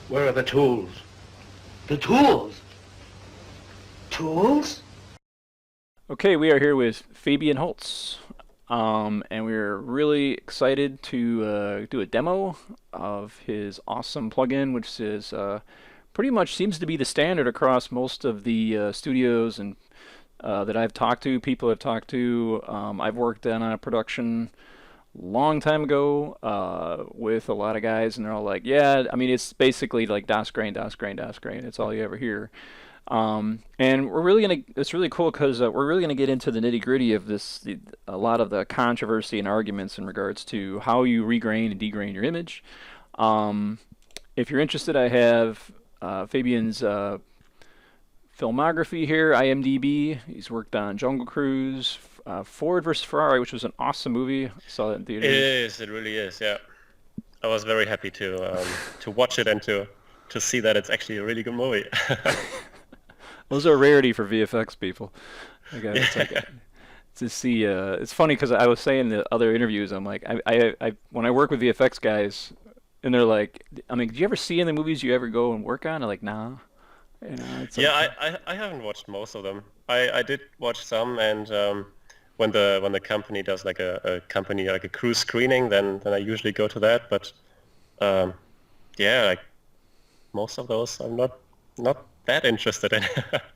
Where are the tools? The tools? Tools? Okay, we are here with Fabian Holtz, and we're really excited to do a demo of his awesome plugin, which is pretty much seems to be the standard across most of the studios and that I've talked to, people I've talked to. I've worked on a production long time ago with a lot of guys, and they're all like, yeah, I mean, it's basically like DasGrain, DasGrain, DasGrain. It's all you ever hear. And we're really gonna. It's really cool because we're really gonna get into the nitty gritty of this. A lot of the controversy and arguments in regards to how you regrain and degrain your image. If you're interested, I have Fabian's filmography here, IMDB. He's worked on Jungle Cruise, Ford versus Ferrari, which was an awesome movie. I saw that in theaters. It is. It really is. Yeah, I was very happy to watch it and to see that it's actually a really good movie. Those are a rarity for VFX people. It's like, to see. It's funny because I was saying in the other interviews, I'm like, I when I work with VFX guys, and they're like, I mean, do you ever see in the movies you ever go and work on? I'm like, nah. You know, it's like, Yeah, I haven't watched most of them. I did watch some, and when the company does like a company like a crew screening, then I usually go to that. But yeah, like most of those I'm not that interested in.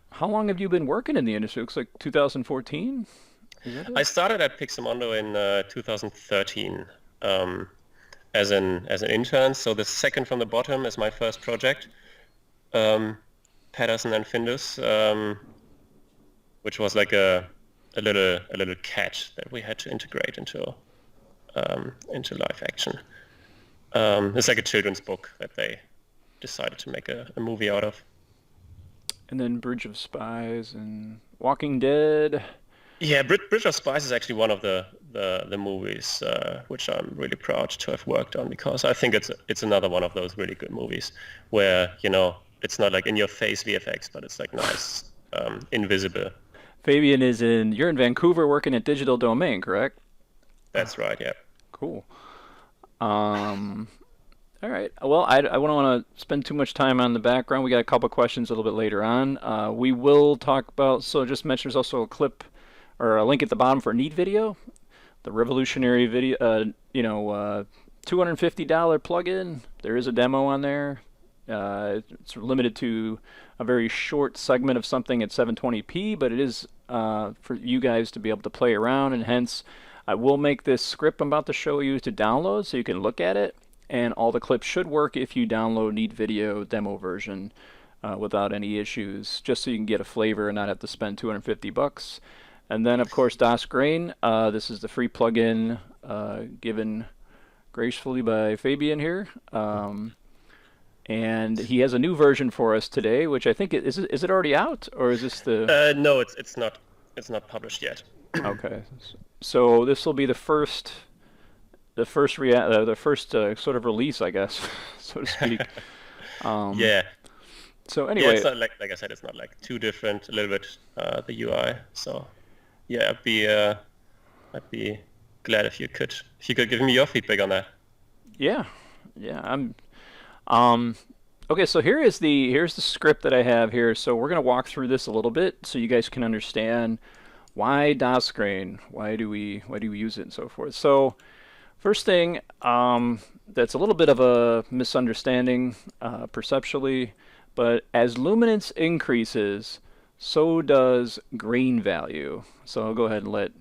How long have you been working in the industry? It looks like 2014. Is that it? I started at Pixamondo in 2013 as an intern. So the second from the bottom is my first project, Patterson and Findus, which was like a little catch that we had to integrate into live action. It's like a children's book that they decided to make a movie out of. And then Bridge of Spies and Walking Dead. Yeah, Bridge of Spies is actually one of the movies which I'm really proud to have worked on, because I think it's another one of those really good movies where, you know, it's not like in your face VFX, but it's like nice, invisible. Fabian you're in Vancouver working at Digital Domain, correct? That's right, yeah. Cool. All right. Well, I don't want to spend too much time on the background. We got a couple questions a little bit later on. We will talk about, so just mention there's also a clip or a link at the bottom for NeatVideo, the revolutionary video, $250 plugin. There is a demo on there. It's limited to a very short segment of something at 720p, but it is for you guys to be able to play around, and hence I will make this script I'm about to show you to download so you can look at it. And all the clips should work if you download NeatVideo demo version without any issues, just so you can get a flavor and not have to spend $250. And then, of course, DasGrain. This is the free plugin given gracefully by Fabian here. And he has a new version for us today, which I think is it already out, or is this the? No, it's not published yet. Okay, so this will be the first sort of release, I guess, so to speak. Yeah. So anyway, Yeah, it's not like I said, it's not like too different. A little bit the UI. So yeah, I'd be glad if you could give me your feedback on that. Yeah, I'm. Okay, so here's the script that I have here. So we're gonna walk through this a little bit so you guys can understand why DasGrain, why do we use it, and so forth. So first thing, that's a little bit of a misunderstanding perceptually, but as luminance increases, so does grain value. So I'll go ahead and let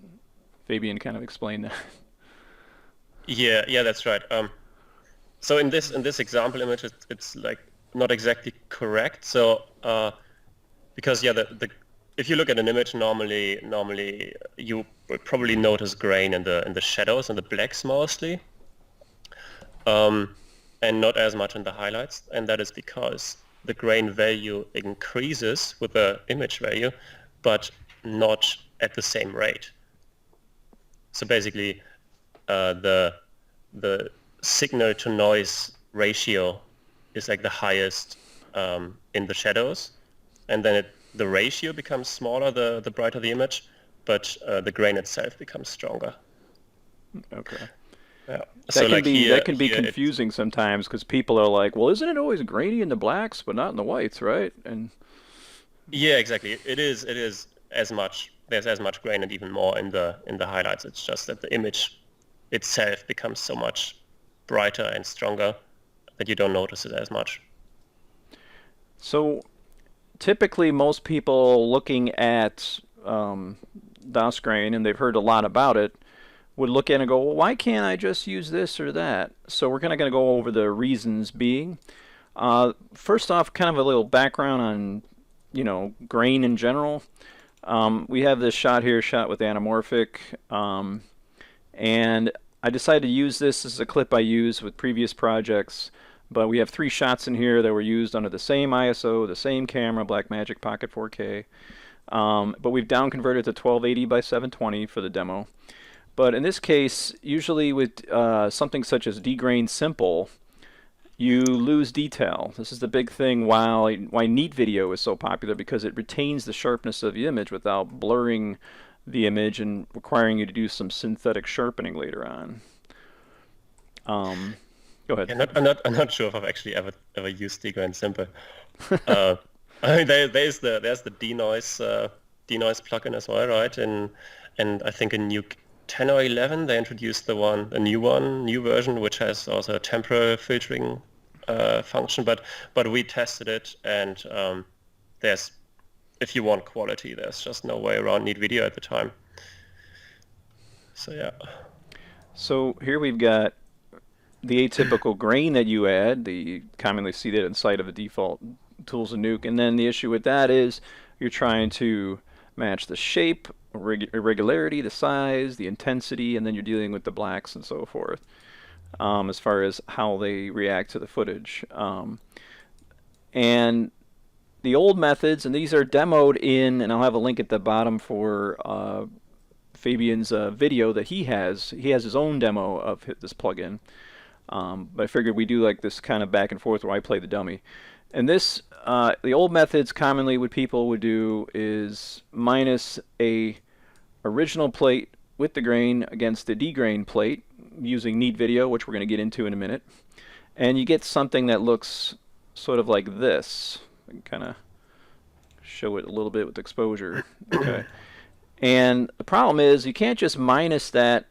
Fabian kind of explain that. Yeah, that's right. So in this example image, it's like not exactly correct. So because if you look at an image, normally you would probably notice grain in the shadows and the blacks mostly, and not as much in the highlights. And that is because the grain value increases with the image value, but not at the same rate. So basically, the signal to noise ratio is like the highest in the shadows, and then the ratio becomes smaller the brighter the image, but the grain itself becomes stronger. Okay. Yeah. That So can like be here, that can be here it's confusing sometimes because people are like, well, isn't it always grainy in the blacks but not in the whites, right? And yeah, exactly. It is as much. There's as much grain and even more in the highlights. It's just that the image itself becomes so much brighter and stronger that you don't notice it as much. so typically most people looking at DasGrain, and they've heard a lot about it, would look at it and go, well, why can't I just use this or that? So we're kind of going to go over the reasons being. First off, kind of a little background on, grain in general. We have this shot here, shot with anamorphic, and I decided to use this as a clip I used with previous projects. But we have 3 shots in here that were used under the same ISO, the same camera, Blackmagic Pocket 4K. But we've down converted to 1280 by 720 for the demo. But in this case, usually with something such as DegrainHelper Simple, you lose detail. This is the big thing why NeatVideo is so popular, because it retains the sharpness of the image without blurring the image and requiring you to do some synthetic sharpening later on. Go ahead. Yeah, I'm not sure if I've actually ever used DegrainHelper Simple. I mean, there's the denoise plugin as well, right? And I think in Nuke 10 or 11 they introduced a new version, which has also a temporal filtering function. But we tested it, and if you want quality, there's just no way around NeatVideo at the time. So yeah. So here we've got the atypical grain that you add. You commonly see that inside of the default tools in Nuke, and then the issue with that is you're trying to match the shape, irregularity, the size, the intensity, and then you're dealing with the blacks and so forth, as far as how they react to the footage. And the old methods, and these are demoed in, and I'll have a link at the bottom for Fabian's video that he has. He has his own demo of this plugin. But I figured we do like this kind of back and forth where I play the dummy. And this, the old methods commonly what people would do is minus a original plate with the grain against the DegrainHelper plate using NeatVideo, which we're going to get into in a minute. And you get something that looks sort of like this. I can kind of show it a little bit with exposure. Okay. And the problem is you can't just minus that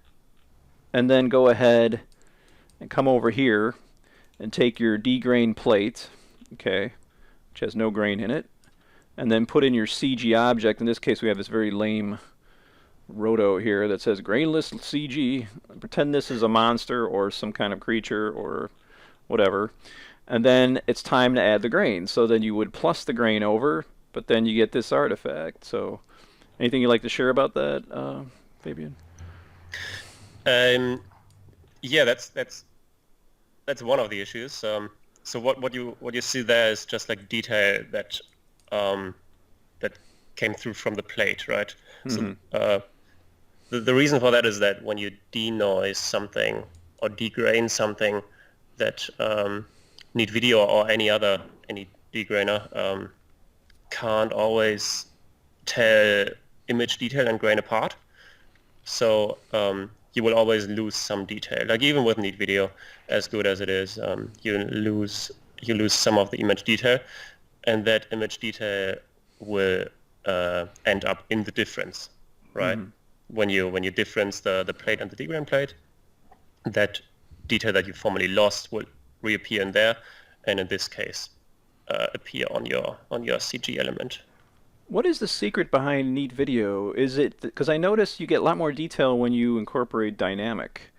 and then go ahead and come over here and take your DegrainHelper plate, okay, which has no grain in it, and then put in your CG object. In this case, we have this very lame roto here that says grainless CG. Pretend this is a monster or some kind of creature or whatever, and then it's time to add the grain. So then you would plus the grain over, but then you get this artifact. So anything you'd like to share about that, Fabian? Yeah, that's one of the issues. So what you see there is just like detail that that came through from the plate, right? Mm-hmm. So the reason for that is that when you denoise something or degrain something, that NeatVideo or any degrainer can't always tell image detail and grain apart. So you will always lose some detail. Like even with NeatVideo, as good as it is, you lose some of the image detail, and that image detail will end up in the difference, right? Mm-hmm. When you difference the plate and the DegrainHelper plate, that detail that you formerly lost will reappear in there, and in this case, appear on your CG element. What is the secret behind NeatVideo? Is it because I notice you get a lot more detail when you incorporate dynamic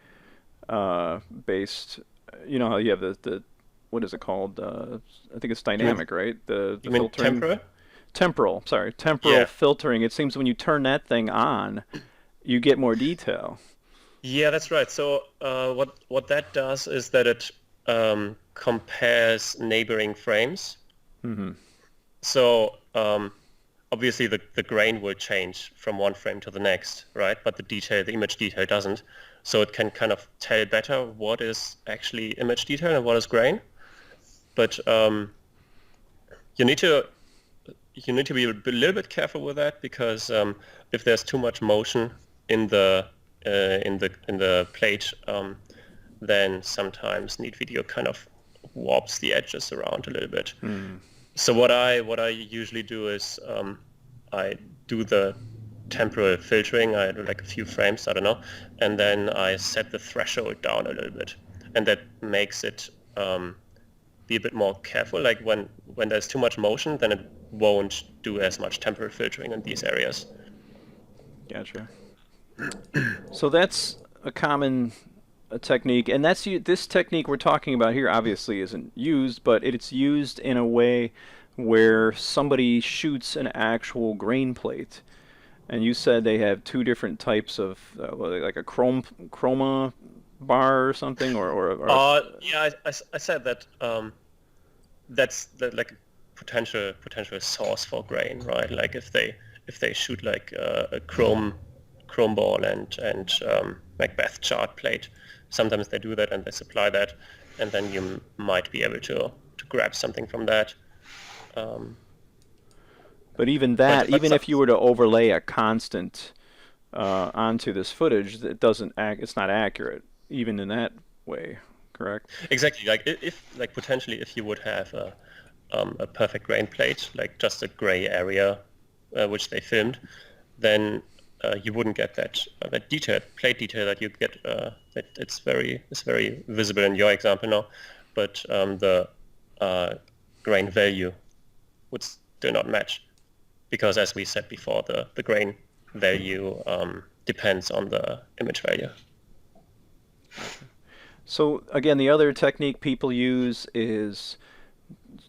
based? You know how you have the what is it called? I think it's dynamic, right? The you mean filtering. temporal? Temporal Yeah. filtering. It seems when you turn that thing on, you get more detail. Yeah, that's right. So what that does is that it compares neighboring frames. Mm-hmm. So obviously the grain will change from one frame to the next, right? But the image detail doesn't. So it can kind of tell better what is actually image detail and what is grain. But you need to be a little bit careful with that, because if there's too much motion in the plate, then sometimes NeatVideo kind of warps the edges around a little bit. So what I usually do is I do the temporal filtering. I do like a few frames, I don't know, and then I set the threshold down a little bit, and that makes it be a bit more careful. Like when there's too much motion, then it won't do as much temporal filtering in these areas. Gotcha. So that's a common technique, and this technique we're talking about here obviously isn't used, but it's used in a way where somebody shoots an actual grain plate. And you said they have two different types of, like a chroma bar or something, yeah, I said that that's like a potential source for grain, right? Like if they shoot like a chrome ball and Macbeth chart plate, sometimes they do that and they supply that, and then you might be able to grab something from that. But even that, even if you were to overlay a constant onto this footage, it's not accurate, even in that way, correct? Exactly. Like if potentially if you would have a perfect grain plate, like just a gray area, which they filmed, then you wouldn't get that detailed plate detail that you get. It's very visible in your example now, but the grain value would still not match, because as we said before, the grain value depends on the image value. So again, the other technique people use is,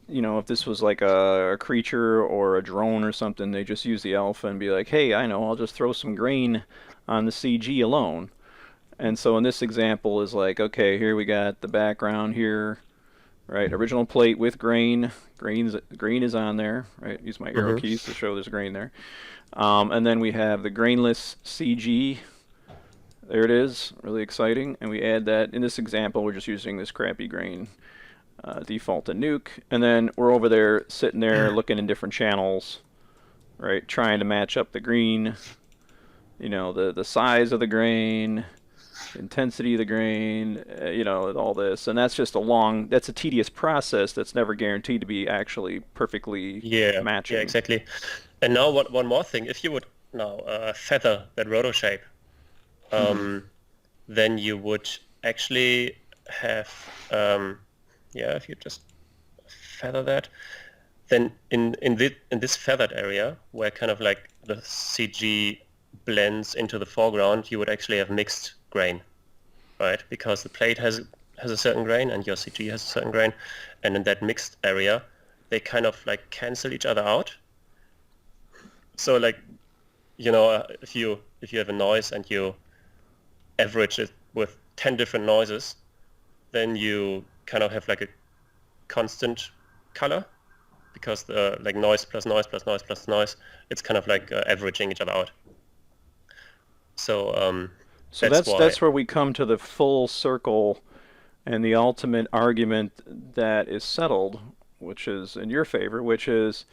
if this was like a creature or a drone or something, they just use the alpha and be like, hey, I know, I'll just throw some grain on the CG alone. And so in this example is like, okay, here we got the background here, right? Original plate with grain. Grain is on there, right? Use my arrow keys to show there's grain there. And then we have the grainless CG. There it is, really exciting. And we add that. In this example, we're just using this crappy grain default to Nuke. And then we're over there, sitting there, looking in different channels, right? Trying to match up the green, the size of the grain, intensity of the grain, all this. And that's just that's a tedious process that's never guaranteed to be actually perfectly matching. Yeah, exactly. And now one more thing. If you would now feather that roto shape, then you would actually have, if you just feather that, then in this feathered area where kind of like the CG blends into the foreground, you would actually have mixed grain, right? Because the plate has a certain grain and your CG has a certain grain, and in that mixed area, they kind of like cancel each other out. So like, if you have a noise and you average it with 10 different noises, then you kind of have like a constant color, because the like noise plus noise plus noise plus noise, it's kind of like averaging each other out. So that's where we come to the full circle and the ultimate argument that is settled, which is in your favor, which is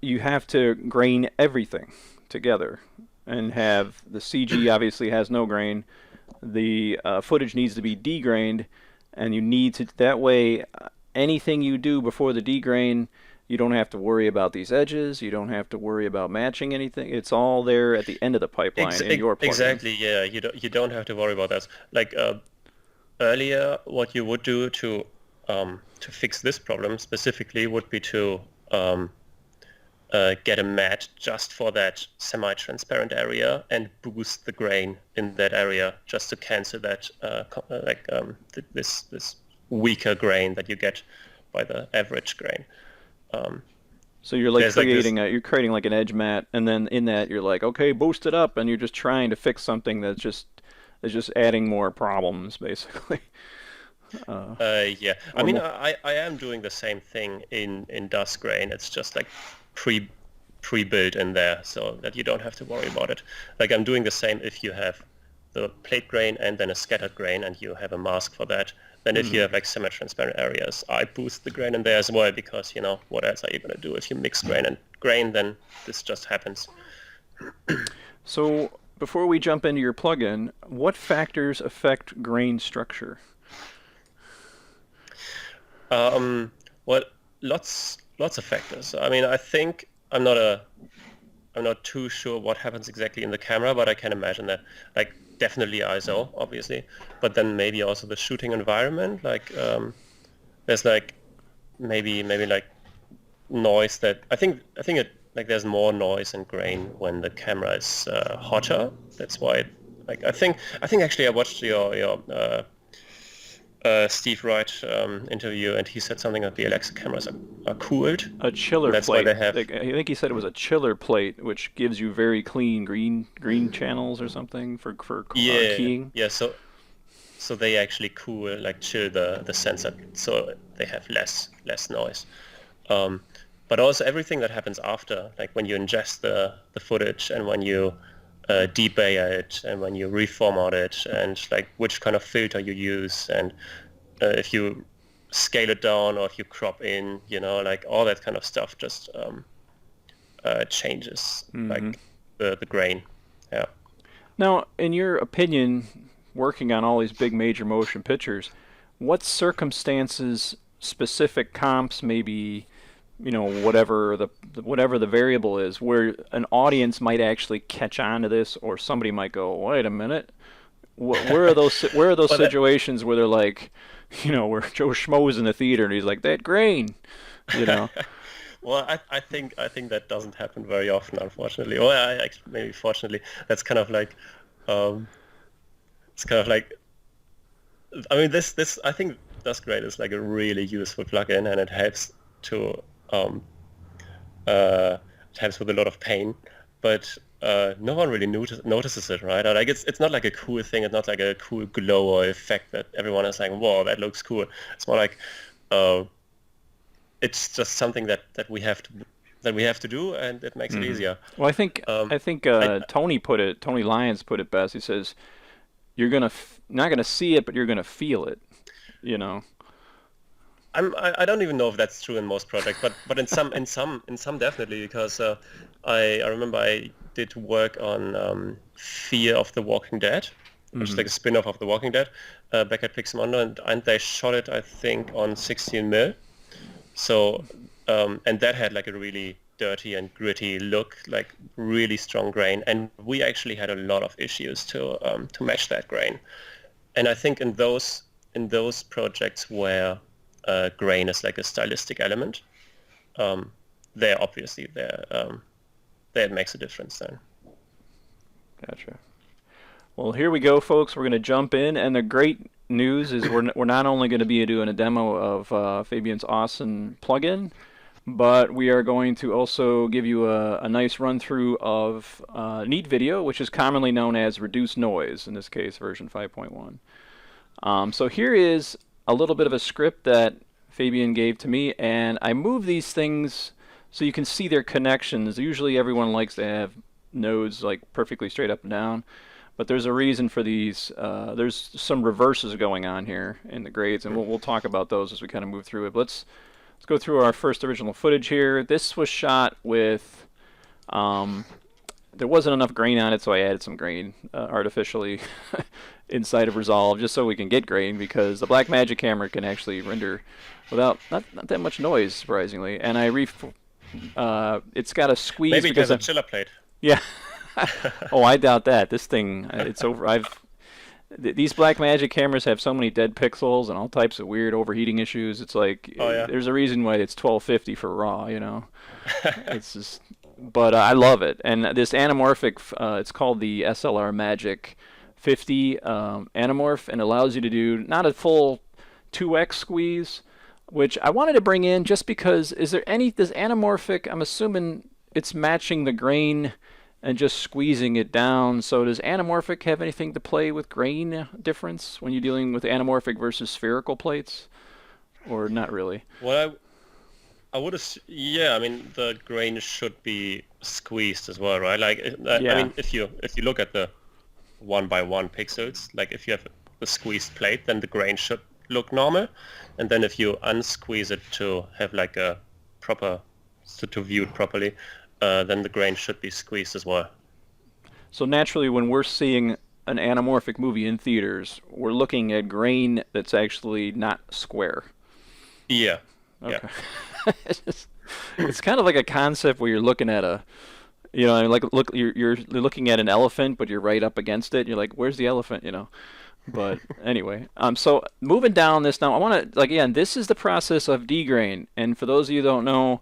you have to grain everything together and have the CG obviously has no grain. The footage needs to be degrained, and you need to, that way anything you do before the degrain, you don't have to worry about these edges, you don't have to worry about matching anything. It's all there at the end of the pipeline in your plugin. Exactly, yeah. You don't have to worry about that. Like earlier, what you would do to fix this problem specifically would be to get a mat just for that semi-transparent area and boost the grain in that area just to cancel that this weaker grain that you get by the average grain. So you're like you're creating like an edge mat, and then in that you're like, okay, boost it up, and you're just trying to fix something that's just adding more problems, basically. Yeah, I mean, I am doing the same thing in DasGrain. It's just like pre-built in there, so that you don't have to worry about it. Like I'm doing the same if you have the plate grain and then a scattered grain, and you have a mask for that. Then if you have like semi-transparent areas, I boost the grain in there as well, because what else are you going to do if you mix grain and grain? Then this just happens. So before we jump into your plugin, what factors affect grain structure? Well, lots of factors. I mean, I think I'm not too sure what happens exactly in the camera, but I can imagine that, like, definitely ISO, obviously, but then maybe also the shooting environment. Like, there's like maybe like noise that I think it, like, there's more noise and grain when the camera is hotter. That's why like I think actually I watched your Steve Wright interview, and he said something that the Alexa cameras are cooled. A chiller That's plate. why they have. I think he said it was a chiller plate, which gives you very clean green channels or something for keying. Yeah. So they actually cool, like, chill the sensor, so they have less noise. But also everything that happens after, like when you ingest the footage and when you debayer it and when you reformat it, and like which kind of filter you use, and if you scale it down or if you crop in, like all that kind of stuff just changes like the grain. Yeah. Now, in your opinion, working on all these big major motion pictures, what circumstances, specific comps, maybe, whatever the variable is, where an audience might actually catch on to this, or somebody might go, wait a minute, where are those situations where they're like, where Joe Schmo's in the theater and he's like, that grain, Well, I think that doesn't happen very often, unfortunately. Or maybe fortunately. That's kind of like, it's kind of like, I mean, this I think DasGrain is like a really useful plugin, and it helps to it helps with a lot of pain, but no one really notices it, right? Like it's not like a cool thing. It's not like a cool glow or effect that everyone is like, whoa, that looks cool. It's more like it's just something that we have to do, and it makes it easier. Well, I think Tony Lyons put it best. He says, you're not gonna see it, but you're gonna feel it. I don't even know if that's true in most projects, but in some definitely, because I remember I did work on Fear of the Walking Dead, which is like a spin-off of The Walking Dead, back at Pixelmondo, and they shot it, I think, on 16mm. So and that had like a really dirty and gritty look, like really strong grain, and we actually had a lot of issues to match that grain. And I think in those projects where grain is like a stylistic element, that makes a difference then. Gotcha. Well, here we go, folks. We're going to jump in, and the great news is we're not only going to be doing a demo of Fabian's awesome plugin, but we are going to also give you a nice run through of NeatVideo, which is commonly known as reduced noise, in this case version 5.1. So here is a little bit of a script that Fabian gave to me, and I move these things so you can see their connections. Usually everyone likes to have nodes like perfectly straight up and down, but there's a reason for these. There's some reverses going on here in the grades, and we'll talk about those as we kind of move through it. But let's go through our first original footage here. This was shot with there wasn't enough grain on it, so I added some grain artificially inside of Resolve, just so we can get grain, because the Blackmagic camera can actually render without not that much noise, surprisingly. And it's got a squeeze. Maybe it has a chiller plate. Yeah. Oh, I doubt that. This thing, it's over. These Blackmagic cameras have so many dead pixels and all types of weird overheating issues. It's like, there's a reason why it's 1250 for RAW, It's just, but I love it. And this anamorphic, it's called the SLR Magic 50 anamorph, and allows you to do not a full 2x squeeze, which I wanted to bring in just because, this anamorphic, I'm assuming it's matching the grain and just squeezing it down. So does anamorphic have anything to play with grain difference when you're dealing with anamorphic versus spherical plates, or not really? Well, I would have, I mean, the grain should be squeezed as well, right? Like, I mean, if you look at the 1x1 pixels, like if you have a squeezed plate, then the grain should look normal, and then if you unsqueeze it to have like a proper, to view it properly, then the grain should be squeezed as well. So naturally, when we're seeing an anamorphic movie in theaters, we're looking at grain that's actually not square. Yeah. Okay. It's kind of like a concept where you're looking at a, you know, like you're looking at an elephant, but you're right up against it. You're like, where's the elephant? You know. But anyway, so moving down this now, I want to, like, again, this is the process of DegrainHelper. And for those of you who don't know,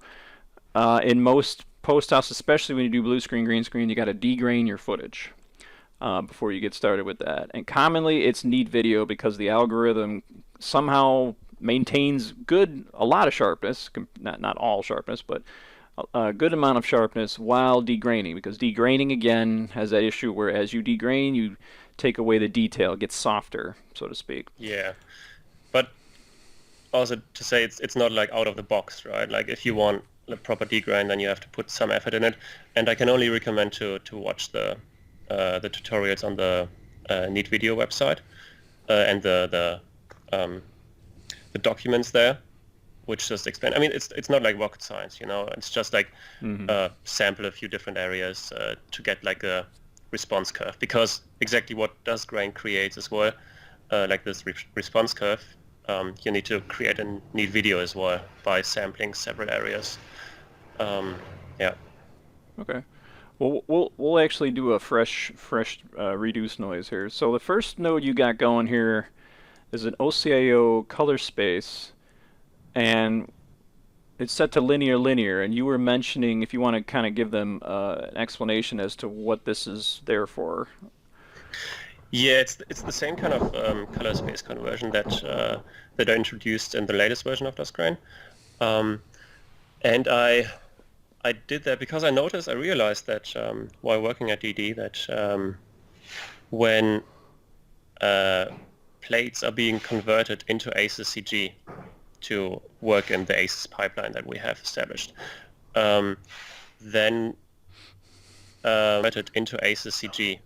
in most post houses, especially when you do blue screen, green screen, you got to DegrainHelper your footage before you get started with that. And commonly it's NeatVideo because the algorithm somehow maintains a lot of sharpness, not all sharpness, but a good amount of sharpness while degraining, because degraining again has that issue where as you degrain, you take away the detail, it gets softer, so to speak. Yeah, but also to say it's not like out of the box, right? Like if you want a proper degrain, then you have to put some effort in it. And I can only recommend to watch the tutorials on the NeatVideo website and the documents there, which just explain. I mean, it's not like rocket science, you know. It's just like sample a few different areas to get like a response curve, because exactly what DasGrain creates as well, like this response curve, you need to create a NeatVideo as well by sampling several areas. Yeah. Okay. Well, we'll actually do a fresh reduce noise here. So the first node you got going here is an OCIO color space, and it's set to linear, and you were mentioning if you want to kind of give them an explanation as to what this is there for. Yeah, it's the same kind of color space conversion that I introduced in the latest version of DasGrain, and I did that because I realized that while working at DD that when plates are being converted into ACES CG to work in the ACES pipeline that we have established, then converted into ACES CG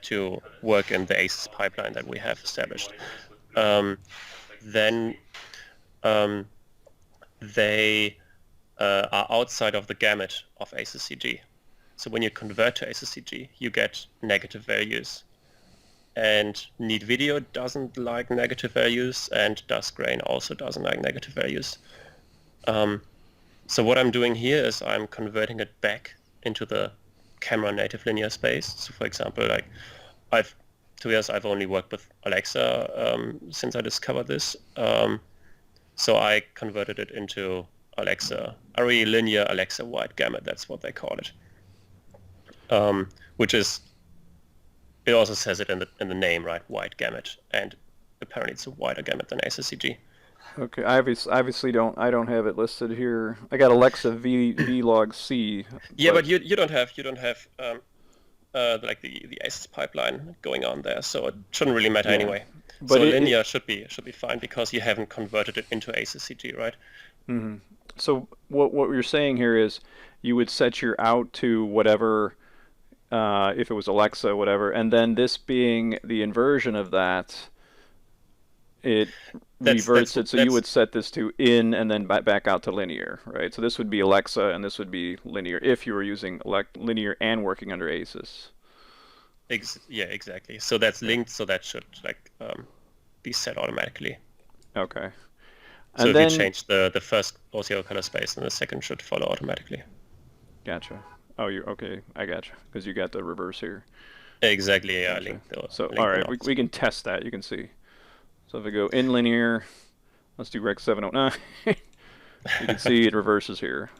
to work in the ACES pipeline that we have established, then they are outside of the gamut of ACES CG. So when you convert to ACES CG, you get negative values. And NeatVideo doesn't like negative values, and DasGrain also doesn't like negative values. So what I'm doing here is I'm converting it back into the camera native linear space. So for example, like I've only worked with Alexa since I discovered this. So I converted it into Alexa, a really linear Alexa wide gamut. That's what they call it. Which is, it also says it in the name, right? Wide gamut, and apparently it's a wider gamut than ACES CG. Okay, I obviously don't have it listed here. I got Alexa vlog C. Yeah, but you don't have like the ACES pipeline going on there, so it shouldn't really matter anyway. But so linear should be fine because you haven't converted it into ACES CG, right? Mm-hmm. So what you're saying here is you would set your out to whatever, if it was Alexa, whatever, and then this being the inversion of that, it reverts it. So you would set this to in and then back out to linear, right? So this would be Alexa and this would be linear if you were using linear and working under ACES. Yeah, exactly. So that's linked, so that should like be set automatically. Okay. So if you change the first OCO color space, then the second should follow automatically. Gotcha. Oh, okay. I gotcha. Because you got the reverse here. Exactly. Yeah. Gotcha. So all right, we can test that. You can see. So if I go in linear, let's do Rec 709. You can see it reverses here.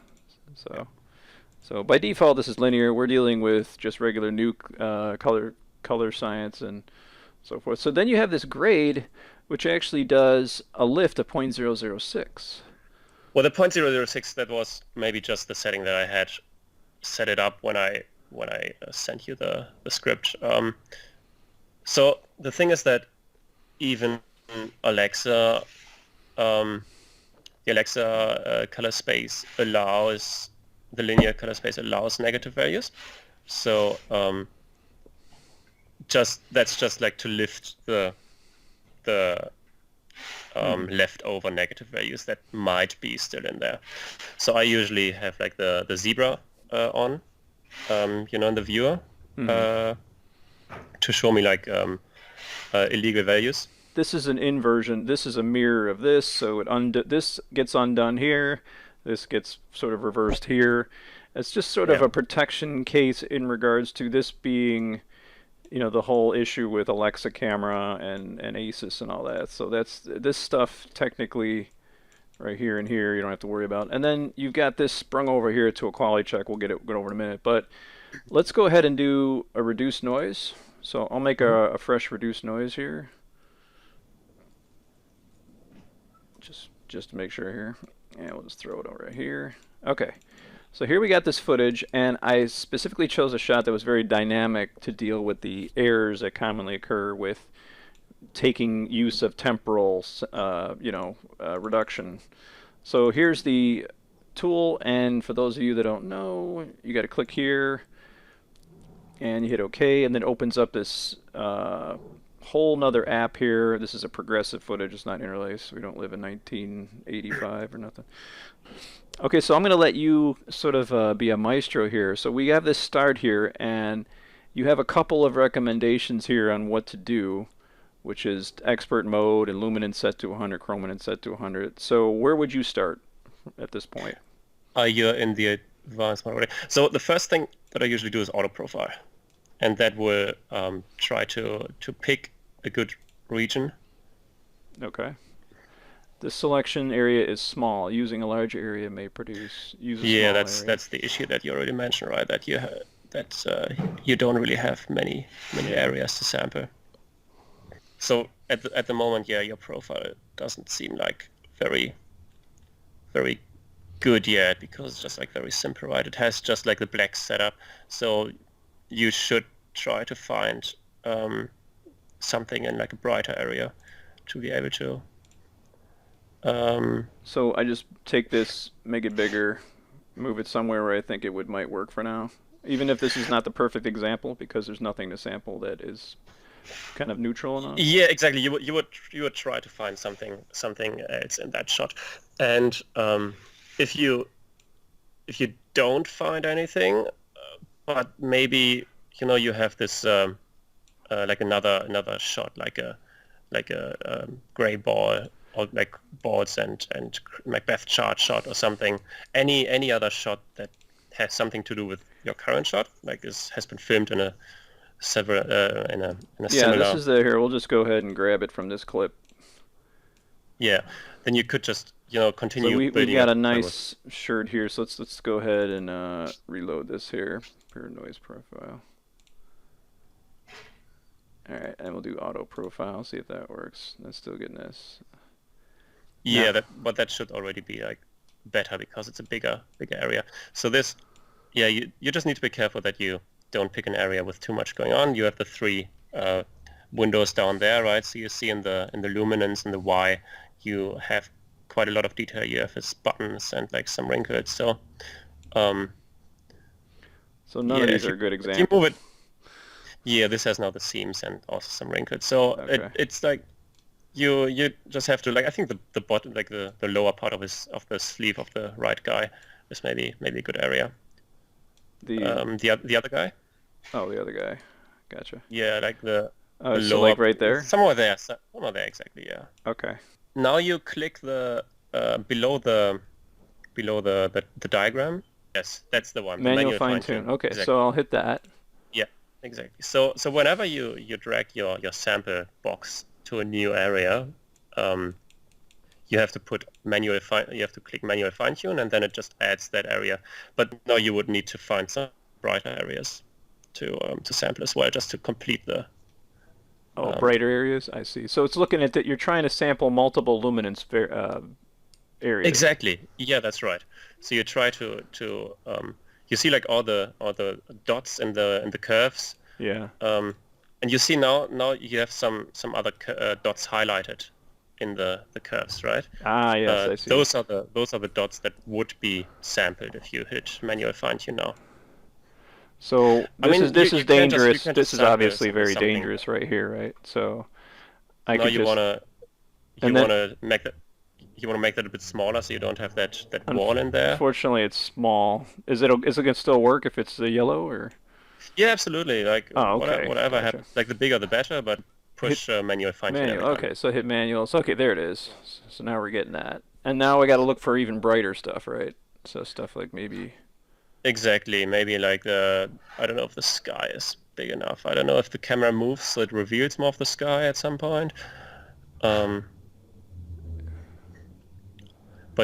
So by default, this is linear. We're dealing with just regular Nuke color science and so forth. So then you have this grade, which actually does a lift of 0.006. Well, the 0.006, that was maybe just the setting that I had set it up when I sent you the script. So the thing is that even Alexa, the Alexa color space allows, the linear color space allows negative values. So that's just like to lift the leftover negative values that might be still in there. So I usually have like the zebra on, in the viewer, to show me like illegal values. This is an inversion. This is a mirror of this, so this gets undone here. This gets sort of reversed here. It's just sort of a protection case in regards to this being, you know, the whole issue with Alexa camera and Asus and all that. So that's this stuff technically right here and here you don't have to worry about. And then you've got this sprung over here to a quality check. We'll get over in a minute. But let's go ahead and do a reduced noise. So I'll make a fresh reduced noise here. Just to make sure here. And we'll just throw it over here. Okay. So here we got this footage, and I specifically chose a shot that was very dynamic to deal with the errors that commonly occur with taking use of temporal, reduction. So here's the tool, and for those of you that don't know, you got to click here, and you hit OK, and then it opens up this whole nother app here. This is a progressive footage. It's not interlaced. We don't live in 1985 or nothing. Okay, so I'm going to let you sort of be a maestro here. So we have this start here, and you have a couple of recommendations here on what to do, which is expert mode and luminance set to 100, chrominance set to 100. So where would you start at this point? You're in the advanced mode already. So the first thing that I usually do is auto profile, and that will try to pick a good region. Okay. The selection area is small. Using a large area may produce use a small area. That's the issue that you already mentioned, right? That you don't really have many areas to sample. So at the moment, your profile doesn't seem like very good yet, because it's just like very simple, right? It has just like the black setup. So you should try to find something in like a brighter area to be able to. So I just take this, make it bigger, move it somewhere where I think it might work for now, even if this is not the perfect example, because there's nothing to sample that is kind of neutral enough. Yeah, exactly. You would try to find something else in that shot, and if you don't find anything, but maybe you have this like another shot, like a gray ball, or like balls and Macbeth chart shot or something. Any other shot that has something to do with your current shot, like this has been filmed in a similar. Yeah, this is here. We'll just go ahead and grab it from this clip. Yeah, then you could just continue. So we've got a nice shirt here. So let's go ahead and reload this here. Pure noise profile. All right, and we'll do auto profile. See if that works. That's still getting this. Yeah, but that should already be like better, because it's a bigger area. So this, you just need to be careful that you don't pick an area with too much going on. You have the three windows down there, right? So you see in the luminance and the Y, you have quite a lot of detail. You have his buttons and like some wrinkles. So none of these are good examples. If you move it, this has now the seams and also some wrinkles. So it's like you just have to, like, I think the bottom, like the lower part of the sleeve of the right guy is maybe a good area. The other guy. Oh, the other guy. Gotcha. Yeah, like the so lower, like right there. Somewhere there exactly. Yeah. Okay. Now you click the below the diagram. Yes, that's the one. Manual fine tune. Okay, exactly. So I'll hit that. Yeah, exactly. So whenever you drag your sample box to a new area, you have to click manual fine tune, and then it just adds that area. But now you would need to find some brighter areas to sample as well, just to complete the. Brighter areas. I see. So it's looking at that. You're trying to sample multiple luminance areas. Exactly. Yeah, that's right. So you try to you see like all the dots in the curves. Yeah. And you see now you have some other dots highlighted in the curves, right? Ah, yes, I see. Those are the dots that would be sampled if you hit manual fine tune now. So this is dangerous. This is obviously very dangerous right here, right? So you want to make that a bit smaller, so you don't have that wall in there. Unfortunately, it's small. Is it going to still work if it's the yellow, or? Yeah, absolutely. Like Oh, okay. whatever Gotcha. happens, like the bigger the better, but push manual fine tune every Manual. time. Okay, so hit manual. So okay, there it is. So now we're getting that. And now we got to look for even brighter stuff, right? So stuff like maybe. Exactly. Maybe like I don't know if the sky is big enough. I don't know if the camera moves so it reveals more of the sky at some point. But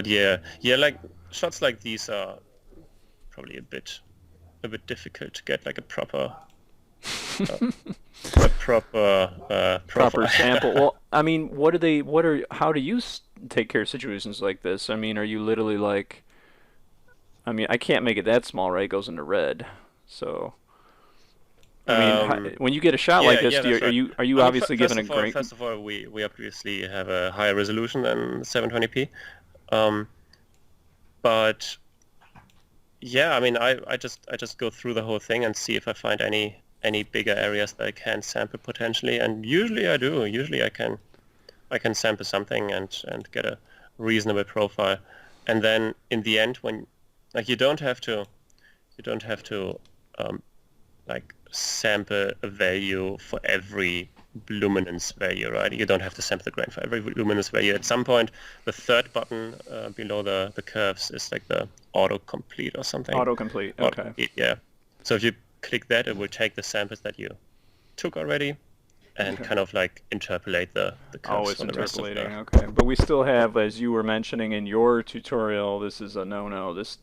yeah, like shots like these are probably a bit difficult to get like a proper Proper profile. sample. Well, I mean, how do you take care of situations like this? I mean, are you literally like, I mean, I can't make it that small, right? It goes into red. So, I mean, when you get a shot like this, That's right. are you I mean, obviously given a great? first of all, we obviously have a higher resolution than 720p, but yeah, I mean, I just go through the whole thing and see if I find any bigger areas that I can sample potentially, and usually I do. Usually I can sample something and get a reasonable profile, and then in the end, when like you don't have to like sample a value for every luminance value, right? You don't have to sample the grain for every luminance value. At some point, the third button below the curves is like the autocomplete or something. Autocomplete. Okay. Yeah. So if you click that, it will take the samples that you took already and kind of like interpolate the curves Always for the rest of interpolating. the... Okay, but we still have, as you were mentioning in your tutorial, this is a no-no. This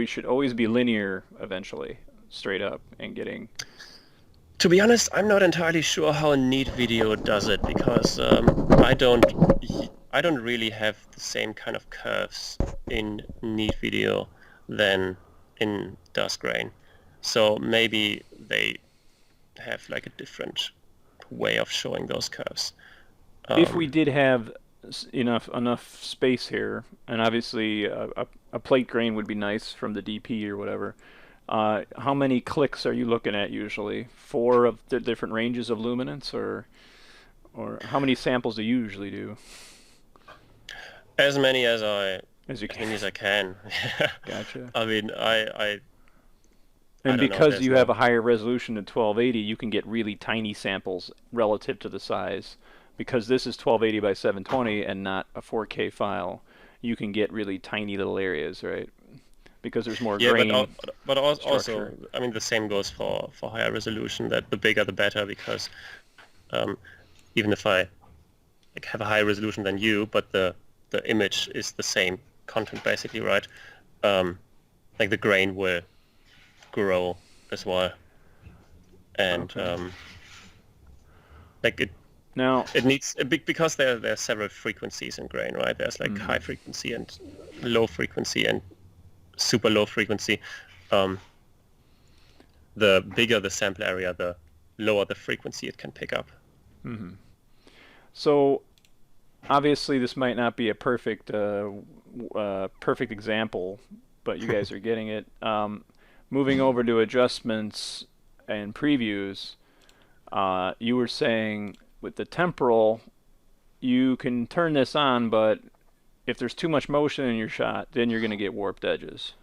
should always be linear eventually, straight up, and getting. To be honest, I'm not entirely sure how NeatVideo does it because I don't really have the same kind of curves in NeatVideo than in DasGrain. So maybe they have like a different way of showing those curves. If we did have enough space here, and obviously a plate grain would be nice from the DP or whatever. How many clicks are you looking at usually? 4 of the different ranges of luminance, or how many samples do you usually do? As many as you can. as I can. Gotcha. I mean, And don't know, because there's you have a higher resolution than 1280, you can get really tiny samples relative to the size. Because this is 1280 by 720 and not a 4K file, you can get really tiny little areas, right? Because there's more grain. But also, structure. I mean, the same goes for higher resolution. That the bigger the better, because even if I like have a higher resolution than you, but the image is the same content basically, right? Like the grain will grow as well, and like it needs because there are several frequencies in grain, right? There's like high frequency and low frequency and super low frequency. The bigger the sample area, the lower the frequency it can pick up. So obviously this might not be a perfect perfect example, but you guys are getting it. Moving over to adjustments and previews, you were saying with the temporal, you can turn this on, but if there's too much motion in your shot, then you're going to get warped edges.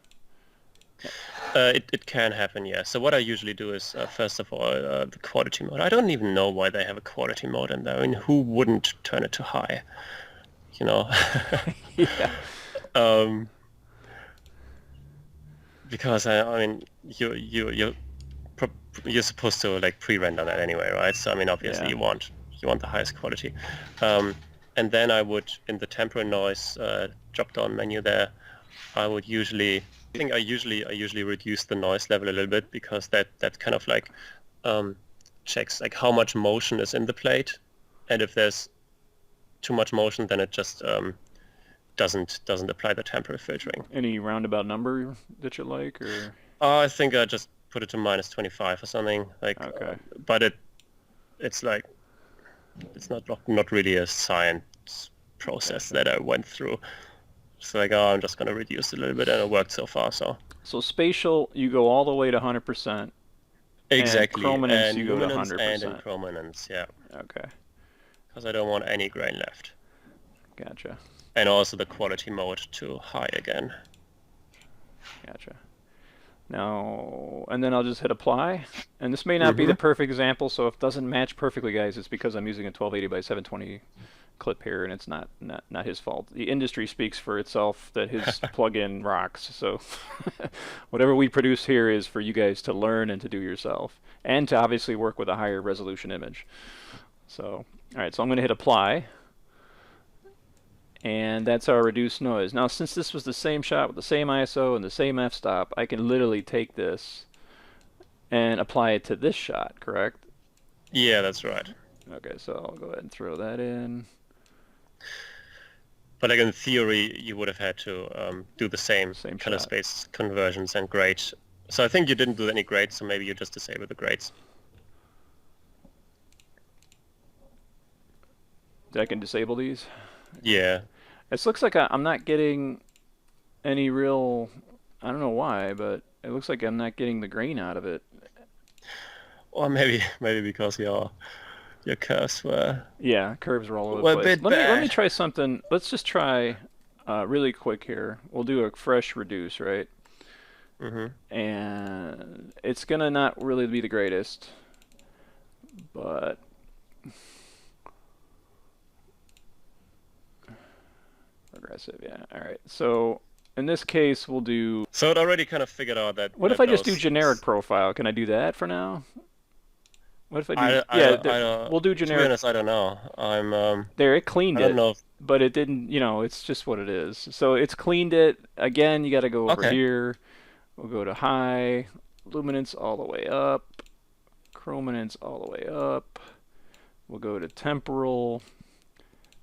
It can happen, yeah. So what I usually do is, first of all, the quality mode. I don't even know why they have a quality mode in there. I mean, who wouldn't turn it to high? You know? Yeah. Because I mean, you're supposed to like pre-render that anyway, right? So I mean, obviously you want the highest quality. And then I would, in the temporal noise drop-down menu there, I usually reduce the noise level a little bit, because that kind of like checks like how much motion is in the plate, and if there's too much motion, then it just doesn't apply the temporal filtering. Any roundabout number that you like, or? I think I just put it to -25 or something. Like, Okay. But it's like it's not really a science process that I went through. It's like, oh, I'm just gonna reduce it a little bit, and it worked so far. So Spatial, you go all the way to 100%. exactly. And chrominance, and you go to luminance 100%. and in chrominance, yeah. Okay. Because I don't want any grain left. Gotcha. And also the quality mode to high again. Gotcha. Now, and then I'll just hit apply. And this may not be the perfect example, so if it doesn't match perfectly, guys, it's because I'm using a 1280 by 720 clip here, and it's not his fault. The industry speaks for itself that his plugin rocks. So whatever we produce here is for you guys to learn and to do yourself, and to obviously work with a higher resolution image. So, all right, so I'm going to hit apply. And that's our reduced noise. Now, since this was the same shot with the same ISO and the same f-stop, I can literally take this and apply it to this shot, correct? Yeah, that's right. Okay, so I'll go ahead and throw that in. But like in theory, you would have had to do the same color shot. space conversions and grade. So I think you didn't do any grades, so maybe you just disable the grades. I can disable these? Yeah. It looks like I'm not getting any real, I don't know why, but it looks like I'm not getting the grain out of it. Or maybe because your curves were... Yeah, curves were all over the place. Let me try something. Let's just try really quick here. We'll do a fresh reduce, right? And it's going to not really be the greatest, but... Progressive, yeah. All right. So in this case, we'll do... So it already kind of figured out that... What if I just do generic profile? Can I do that for now? What if I do... we'll do generic. To be honest, I don't know. There, it cleaned it. I don't know. But it didn't, it's just what it is. So it's cleaned it. Again, you got to go over here. We'll go to high, luminance all the way up, chrominance all the way up. We'll go to temporal,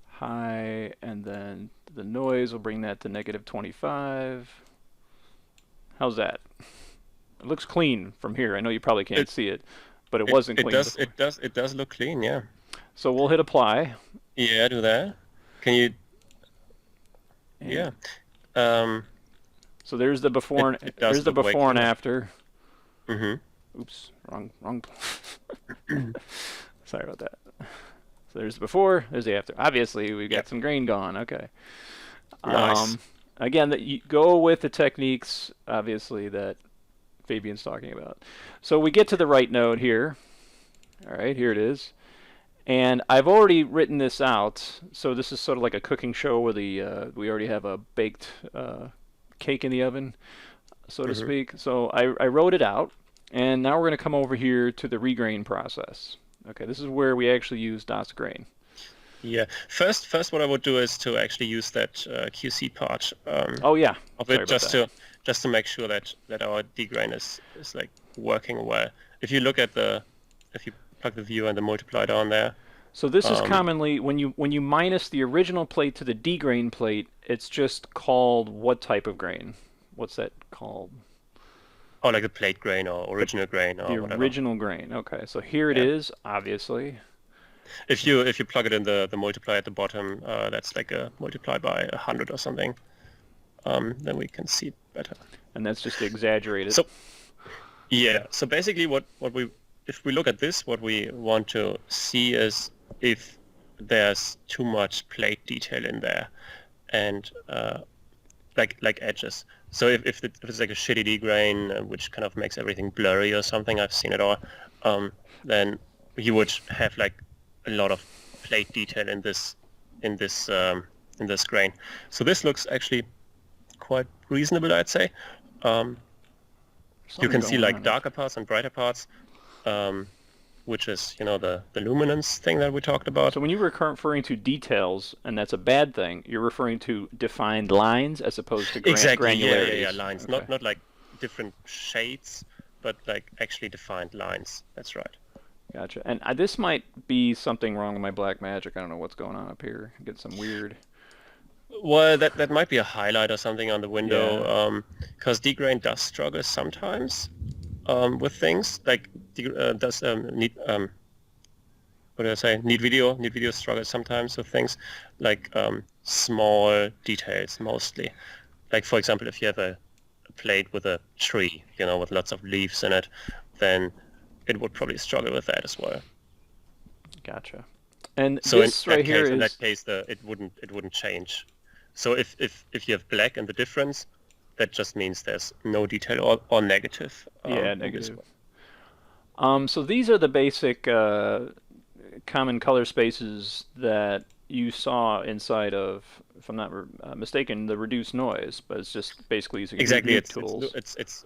high, and then the noise, we'll bring that to -25. How's that? It looks clean from here. I know you probably can't see it, but it wasn't clean. It does look clean, yeah. So we'll hit apply. Yeah, do that. Can you? Yeah. So there's the before and there's the before and after. Oops, wrong. Sorry about that. So there's the before, there's the after. Obviously, we've got some grain gone. Okay. Nice. Again, you go with the techniques, obviously, that Fabian's talking about. So we get to the right node here. All right, here it is. And I've already written this out. So this is sort of like a cooking show where we already have a baked cake in the oven, so to speak. So I wrote it out. And now we're going to come over here to the regrain process. Okay, this is where we actually use DasGrain. Yeah. First, what I would do is to actually use that QC part. Oh yeah. Of it, just to make sure that our DGrain is like working well. If you look at if you plug the view and the multiply down there. So this is commonly when you minus the original plate to the DGrain plate, it's just called what type of grain? What's that called? Oh, like the plate grain or original grain or whatever. The original grain. Okay, so here it is, obviously. If you plug it in the multiply at the bottom, that's like a multiply by 100 or something. Then we can see it better. And that's just exaggerated. So yeah. So basically, if we look at this, what we want to see is if there's too much plate detail in there, and like edges. So if it's like a shitty DGrain, which kind of makes everything blurry or something, I've seen it all, then you would have like a lot of plate detail in this grain. So this looks actually quite reasonable, I'd say. You can see like darker parts and brighter parts, which is the luminance thing that we talked about. So when you were referring to details, and that's a bad thing, you're referring to defined lines as opposed to granularities. Yeah, lines. Okay. Not like different shades, but like actually defined lines. That's right. Gotcha. And this might be something wrong with my black magic. I don't know what's going on up here. Get some weird... Well, that might be a highlight or something on the window, because DGrain does struggle sometimes with things like what do I say? NeatVideo. NeatVideo struggles sometimes with things like small details mostly. Like for example, if you have a plate with a tree, with lots of leaves in it, then it would probably struggle with that as well. Gotcha. And so this right here is... in that case, it wouldn't change. So if you have black and the difference, that just means there's no detail or negative. Yeah, in this negative. one. So these are the basic common color spaces that you saw inside of, if I'm not mistaken, the reduced noise, but it's just basically using Exactly, Nuke it's tools. it's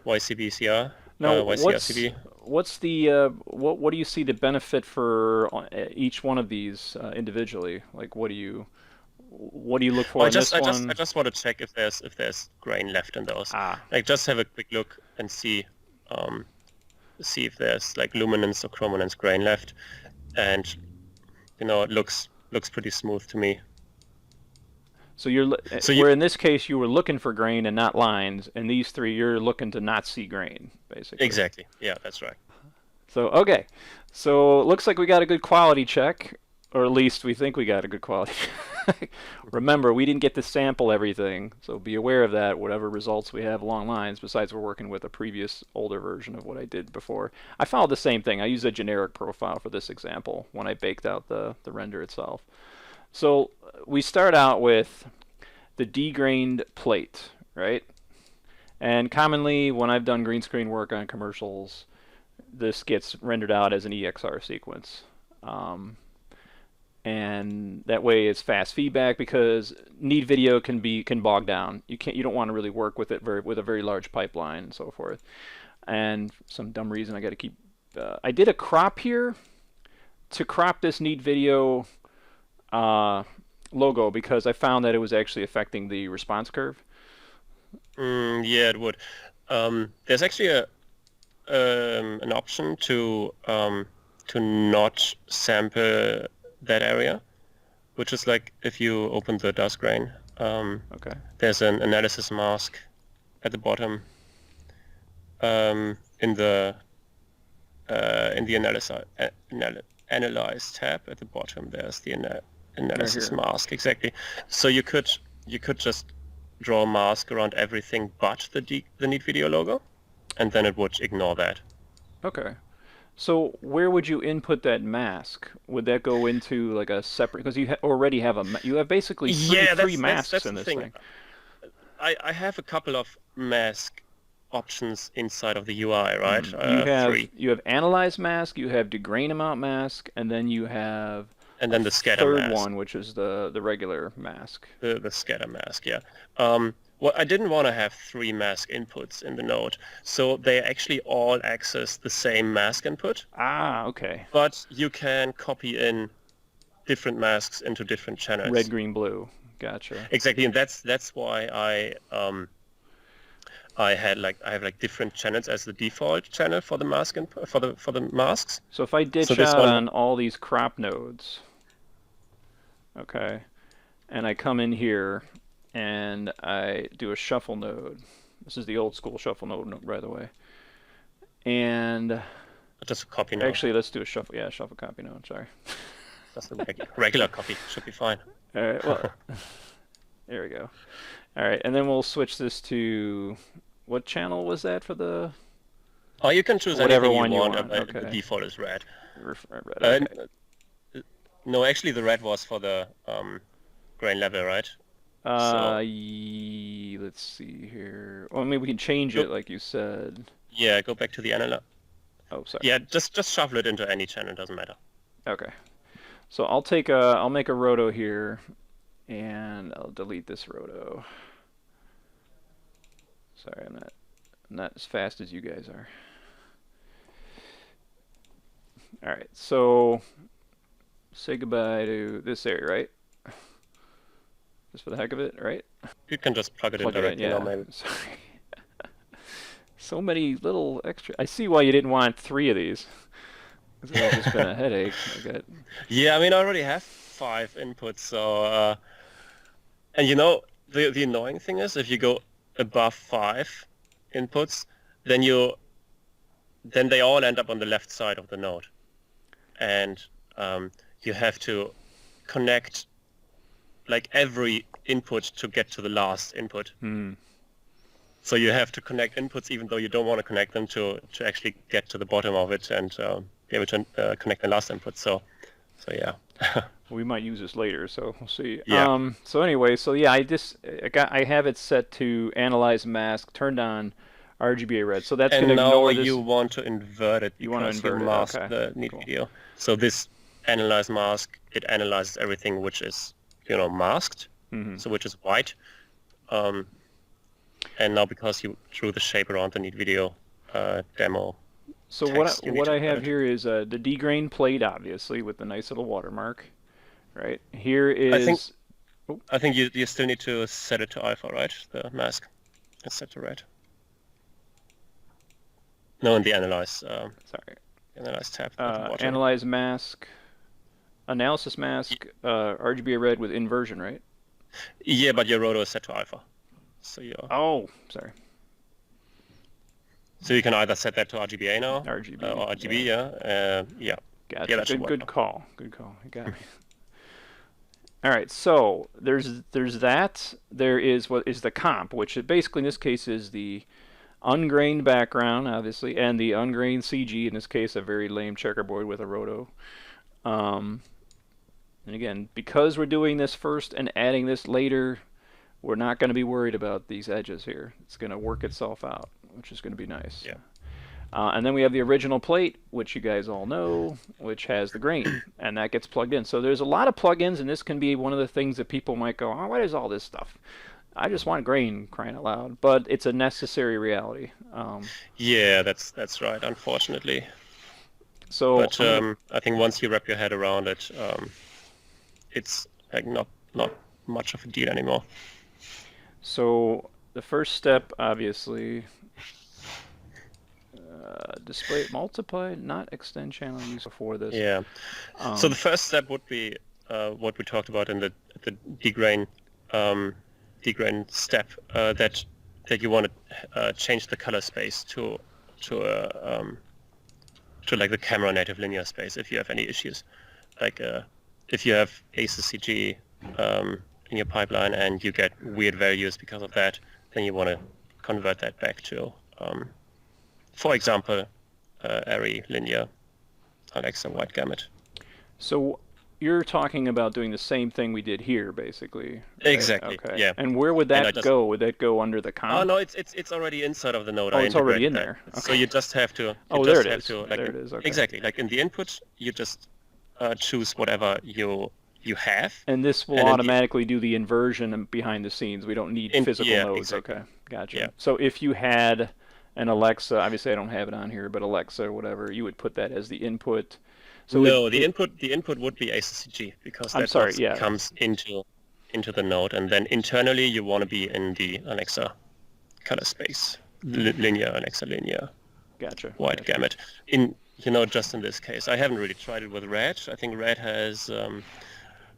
YCBCR, Now, YCRCB. what's the what do you see the benefit for each one of these individually? Like, what do you look for in this one? I just want to check if there's grain left in those. Ah, Like, just have a quick look and see if there's like luminance or chrominance grain left, and it looks pretty smooth to me. so where in this case you were looking for grain and not lines, and these three you're looking to not see grain, basically. Exactly. Yeah, that's right. So okay, so it looks like we got a good quality check, or at least we think we got a good quality check. Remember, we didn't get to sample everything, so be aware of that, whatever results we have along lines, besides we're working with a previous older version of what I did before. I followed the same thing. I used a generic profile for this example when I baked out the render itself. So we start out with the degrained plate, right? And commonly when I've done green screen work on commercials, this gets rendered out as an EXR sequence. And that way it's fast feedback, because NeatVideo can bog down. You don't want to really work with it with a very large pipeline and so forth. And for some dumb reason I got to keep I did a crop here to crop this NeatVideo logo, because I found that it was actually affecting the response curve. Yeah, it would. There's actually an option to not sample that area, which is like if you open the DasGrain, Okay. there's an analysis mask at the bottom. In the analyze tab at the bottom, there's the analysis mask. Exactly. So you could just draw a mask around everything but the NeatVideo logo, and then it would ignore that. Okay. So where would you input that mask? Would that go into like a separate, because you already have you have basically three masks that's in the this thing. thing. I have a couple of mask options inside of the UI, right? You three. have analyze mask, you have degrain amount mask, and then you have And then the scatter third mask. one, which is the regular mask. The scatter mask, yeah. Well, I didn't want to have 3 mask inputs in the node, so they actually all access the same mask input. Ah, okay. But you can copy in different masks into different channels. Red, green, blue. Gotcha. Exactly, and that's why I have different channels as the default channel for the mask input, for the masks. So if I ditch out on all these crop nodes, okay, and I come in here and I do a shuffle node. This is the old school shuffle node, by the way. And just a copy node. Actually, let's do a shuffle. Yeah, shuffle copy node. Sorry. Just a regular copy should be fine. All right. Well, there we go. All right, and then we'll switch this to what channel was that for the? Oh, you can choose whatever anything one you want. Okay. The default is red. Red. Okay. No, actually, the red was for the grain level, right? Let's see here. Well, maybe we can change it, like you said. Yeah, go back to the analyze. Oh, sorry. Yeah, just shuffle it into any channel. Doesn't matter. Okay. So I'll make a roto here, and I'll delete this roto. Sorry, I'm not as fast as you guys are. All right, so say goodbye to this area, right? Just for the heck of it, right? You can just plug it in directly. Yeah. Maybe. Sorry. So many little extra. I see why you didn't want 3 of these. It's just been a headache. Yeah, I mean, I already have 5 inputs, so and the annoying thing is, if you go above 5 inputs, then they all end up on the left side of the node, and you have to connect like every input to get to the last input. So you have to connect inputs even though you don't want to connect them to actually get to the bottom of it and be able to connect the last input. So yeah. We might use this later, so we'll see. Yeah. So anyway, so yeah, I have it set to analyze mask, turned on RGBA red. So that's going to And now ignore this. you want to invert it You want to because you invert it, mask okay. the Cool. NeatVideo. So this analyze mask, it analyzes everything which is, masked, so which is white. And now because you drew the shape around the NeatVideo demo. So text, what I have here is the DasGrain plate, obviously, with the nice little watermark. Right here is. I think you still need to set it to alpha, right? The mask is set to red. No, in the analyze. Sorry. Analyze tab. Analyze mask. Analysis mask. RGBA red with inversion, right? Yeah, but your roto is set to alpha. So you're. Oh, sorry. So you can either set that to RGBA now, RGB, or RGB, yeah. Gotcha. Yeah, that should good work call. Good call. You got me. All right. So there's that. There is what is the comp, which basically in this case is the ungrained background, obviously, and the ungrained CG. In this case, a very lame checkerboard with a roto. And again, because we're doing this first and adding this later, we're not going to be worried about these edges here. It's going to work itself out, which is going to be nice. Yeah. And then we have the original plate, which you guys all know, which has the grain, and that gets plugged in. So there's a lot of plugins, and this can be one of the things that people might go, oh, what is all this stuff? I just want grain, crying out loud. But it's a necessary reality. Yeah, that's right, unfortunately. So, but I think once you wrap your head around it, it's like not much of a deal anymore. So the first step, obviously, display multiply, not extend channel use before this. Yeah. So the first step would be what we talked about in the DegrainHelper step, that you want to change the color space to like the camera native linear space if you have any issues, like if you have ACCG in your pipeline and you get weird values because of that, then you want to convert that back to, for example, array linear Alexa white gamut. So you're talking about doing the same thing we did here, basically. Right? Exactly. Okay. Yeah. And where would that go? Would that go under the comp? Oh no, it's already inside of the node. Oh, it's already in there. Okay. So you just have to. There it is. There it is. Okay. Exactly. Like in the input, you just choose whatever you have. And this will automatically do the inversion behind the scenes. We don't need physical nodes. Exactly. Okay. Gotcha. Yeah. So if you had an Alexa, obviously I don't have it on here, but Alexa or whatever, you would put that as the input. So no, the input would be ACCG because that comes into the node, and then internally you want to be in the Alexa color space, linear Alexa linear. Gotcha. White gamut. Just in this case, I haven't really tried it with red. I think red has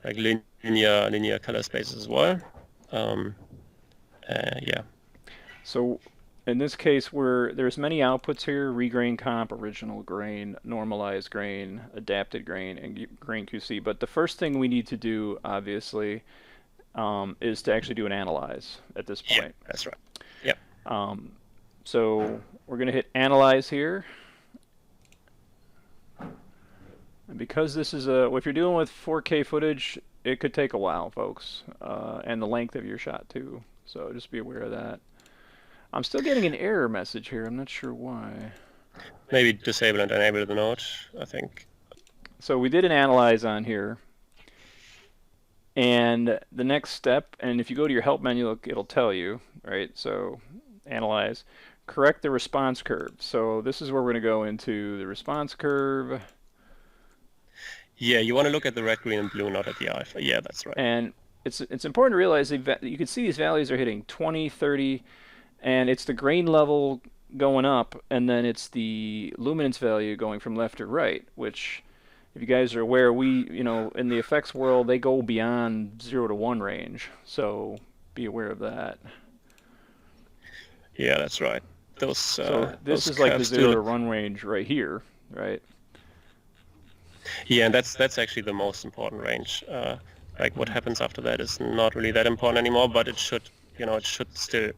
like linear color spaces as well. Yeah. So in this case, there's many outputs here: regrain comp, original grain, normalized grain, adapted grain, and grain QC. But the first thing we need to do, obviously, is to actually do an analyze at this point. Yeah, that's right. Yeah. So we're going to hit analyze here. And because this is if you're dealing with 4K footage, it could take a while, folks, and the length of your shot too. So just be aware of that. I'm still getting an error message here. I'm not sure why. Maybe disable and enable the node, I think. So we did an analyze on here. And the next step, and if you go to your help menu, it'll tell you, right? So analyze, correct the response curve. So this is where we're going to go into the response curve. Yeah, you want to look at the red, green, and blue, not at the alpha. Yeah, that's right. And it's important to realize that you can see these values are hitting 20, 30, and it's the grain level going up, and then it's the luminance value going from left to right, which, if you guys are aware, in the effects world, they go beyond 0 to 1 range, so be aware of that. Yeah, that's right. So this is like the 0 to 1 range right here, right? Yeah, and that's actually the most important range. Like what happens after that is not really that important anymore, but it should still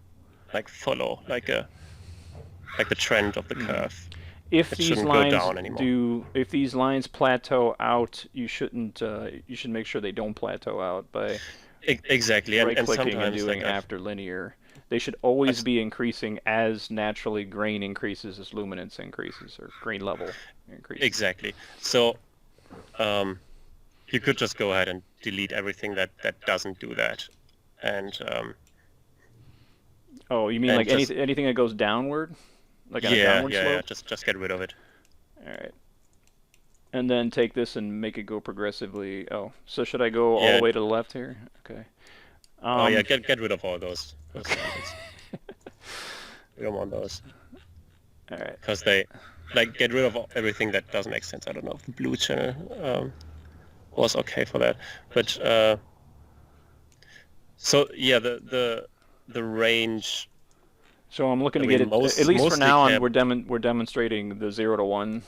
like follow like the trend of the curve. if It these shouldn't go lines down anymore. if these lines plateau out, you shouldn't. You should make sure they don't plateau out by Exactly, and right-clicking and sometimes doing like after linear. They should always I've be increasing as naturally grain increases, as luminance increases, or grain level increases. exactly. So you could just go ahead and delete everything that doesn't do that, and Oh, you mean and like just anything that goes downward, like on a downward yeah, slope? just get rid of it. All right. And then take this and make it go progressively. Oh, so should I go all Yeah. the way to the left here? Okay. Oh yeah, get rid of all those Okay. samples. We don't want those All right. because they get rid of everything that doesn't make sense. I don't know if the blue channel was okay for that, but so yeah, the range. So I'm looking to We get it, at least for mostly now on, care- we're demonstrating the 0 to 1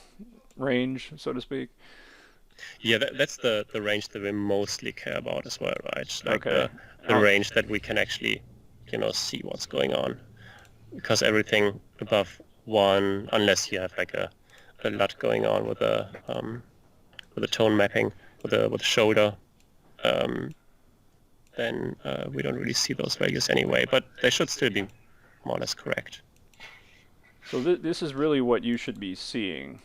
range, so to speak. Yeah, that's the range that we mostly care about as well, right? Like Okay. the range that we can actually, see what's going on, because everything above 1, unless you have like a LUT going on with a tone mapping with a shoulder, then we don't really see those values anyway. But they should still be more or less correct. So this is really what you should be seeing,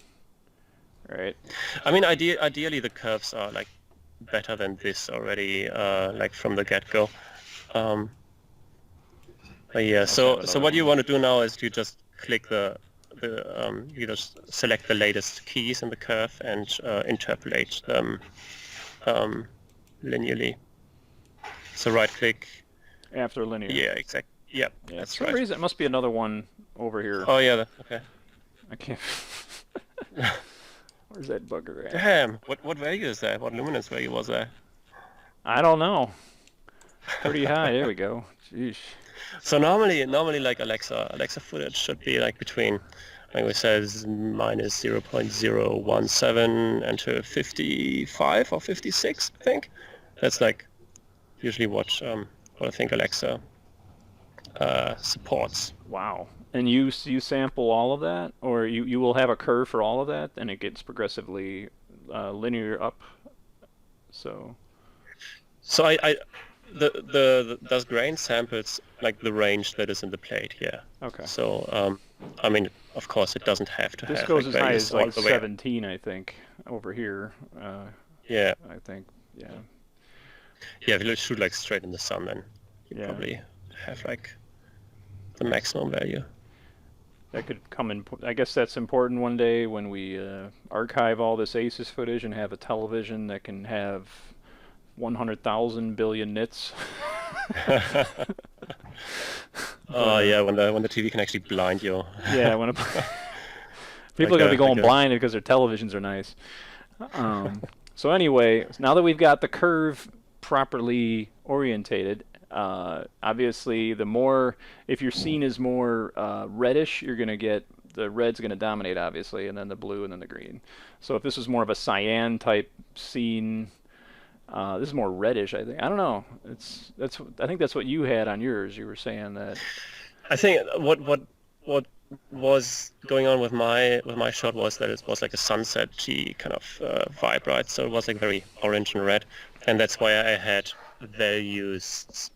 right? I mean, ideally the curves are like better than this already, like from the get-go. But yeah, so what you want to do now is you just click you just select the latest keys in the curve and interpolate them linearly. So right-click. After linear. Yeah, exactly. Yep, Yeah, that's for some right. reason, it must be another one over here. Oh yeah, okay. I can't. Where's that bugger at? Damn, what value is that? What luminance value was that? I don't know. Pretty high. There we go. Jeez. So normally like Alexa footage should be like between, like we said, minus 0.017 and to 55 or 56, I think. That's like usually what I think Alexa supports. Wow. And you sample all of that, or you will have a curve for all of that, and it gets progressively linear up. So The DasGrain samples like the range that is in the plate, yeah. okay. So I mean, of course, it doesn't have to This have goes like as high values as all like the way up. 17, I think, over here. Yeah, I think. Yeah. yeah. If you shoot like straight in the sun, then you Yeah. probably have like the maximum value. That could come in. I guess that's important one day when we archive all this ACES footage and have a television that can have 100,000 billion nits. Oh yeah, when the TV can actually blind you. Yeah, when people are gonna be going blind because their televisions are nice. So anyway, now that we've got the curve properly orientated, obviously if your scene is more reddish, you're gonna get the red's gonna dominate, obviously, and then the blue and then the green. So if this was more of a cyan type scene, this is more reddish, I think. I don't know. I think that's what you had on yours. You were saying that. I think what was going on with my shot was that it was like a sunset-y kind of vibe, right? So it was like very orange and red, and that's why I had values.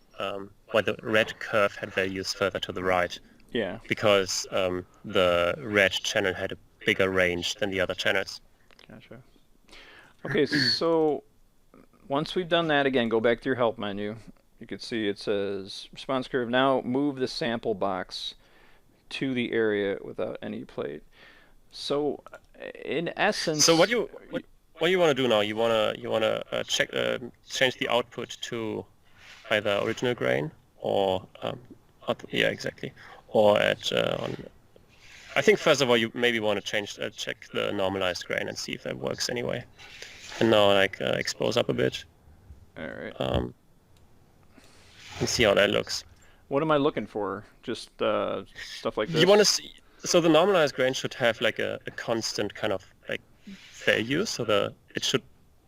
Why the red curve had values further to the right. Yeah. Because the red channel had a bigger range than the other channels. Gotcha. Okay, so once we've done that, again, go back to your help menu. You can see it says response curve. Now move the sample box to the area without any plate. So in essence, so what you want to do now? You want to change the output to either original grain or yeah, exactly, or at I think first of all you maybe want to check the normalized grain and see if that works anyway. And now like expose up a bit. All right. And see how that looks. What am I looking for? Just stuff like this? You want to see, so the normalized grain should have like a constant kind of like value, so it should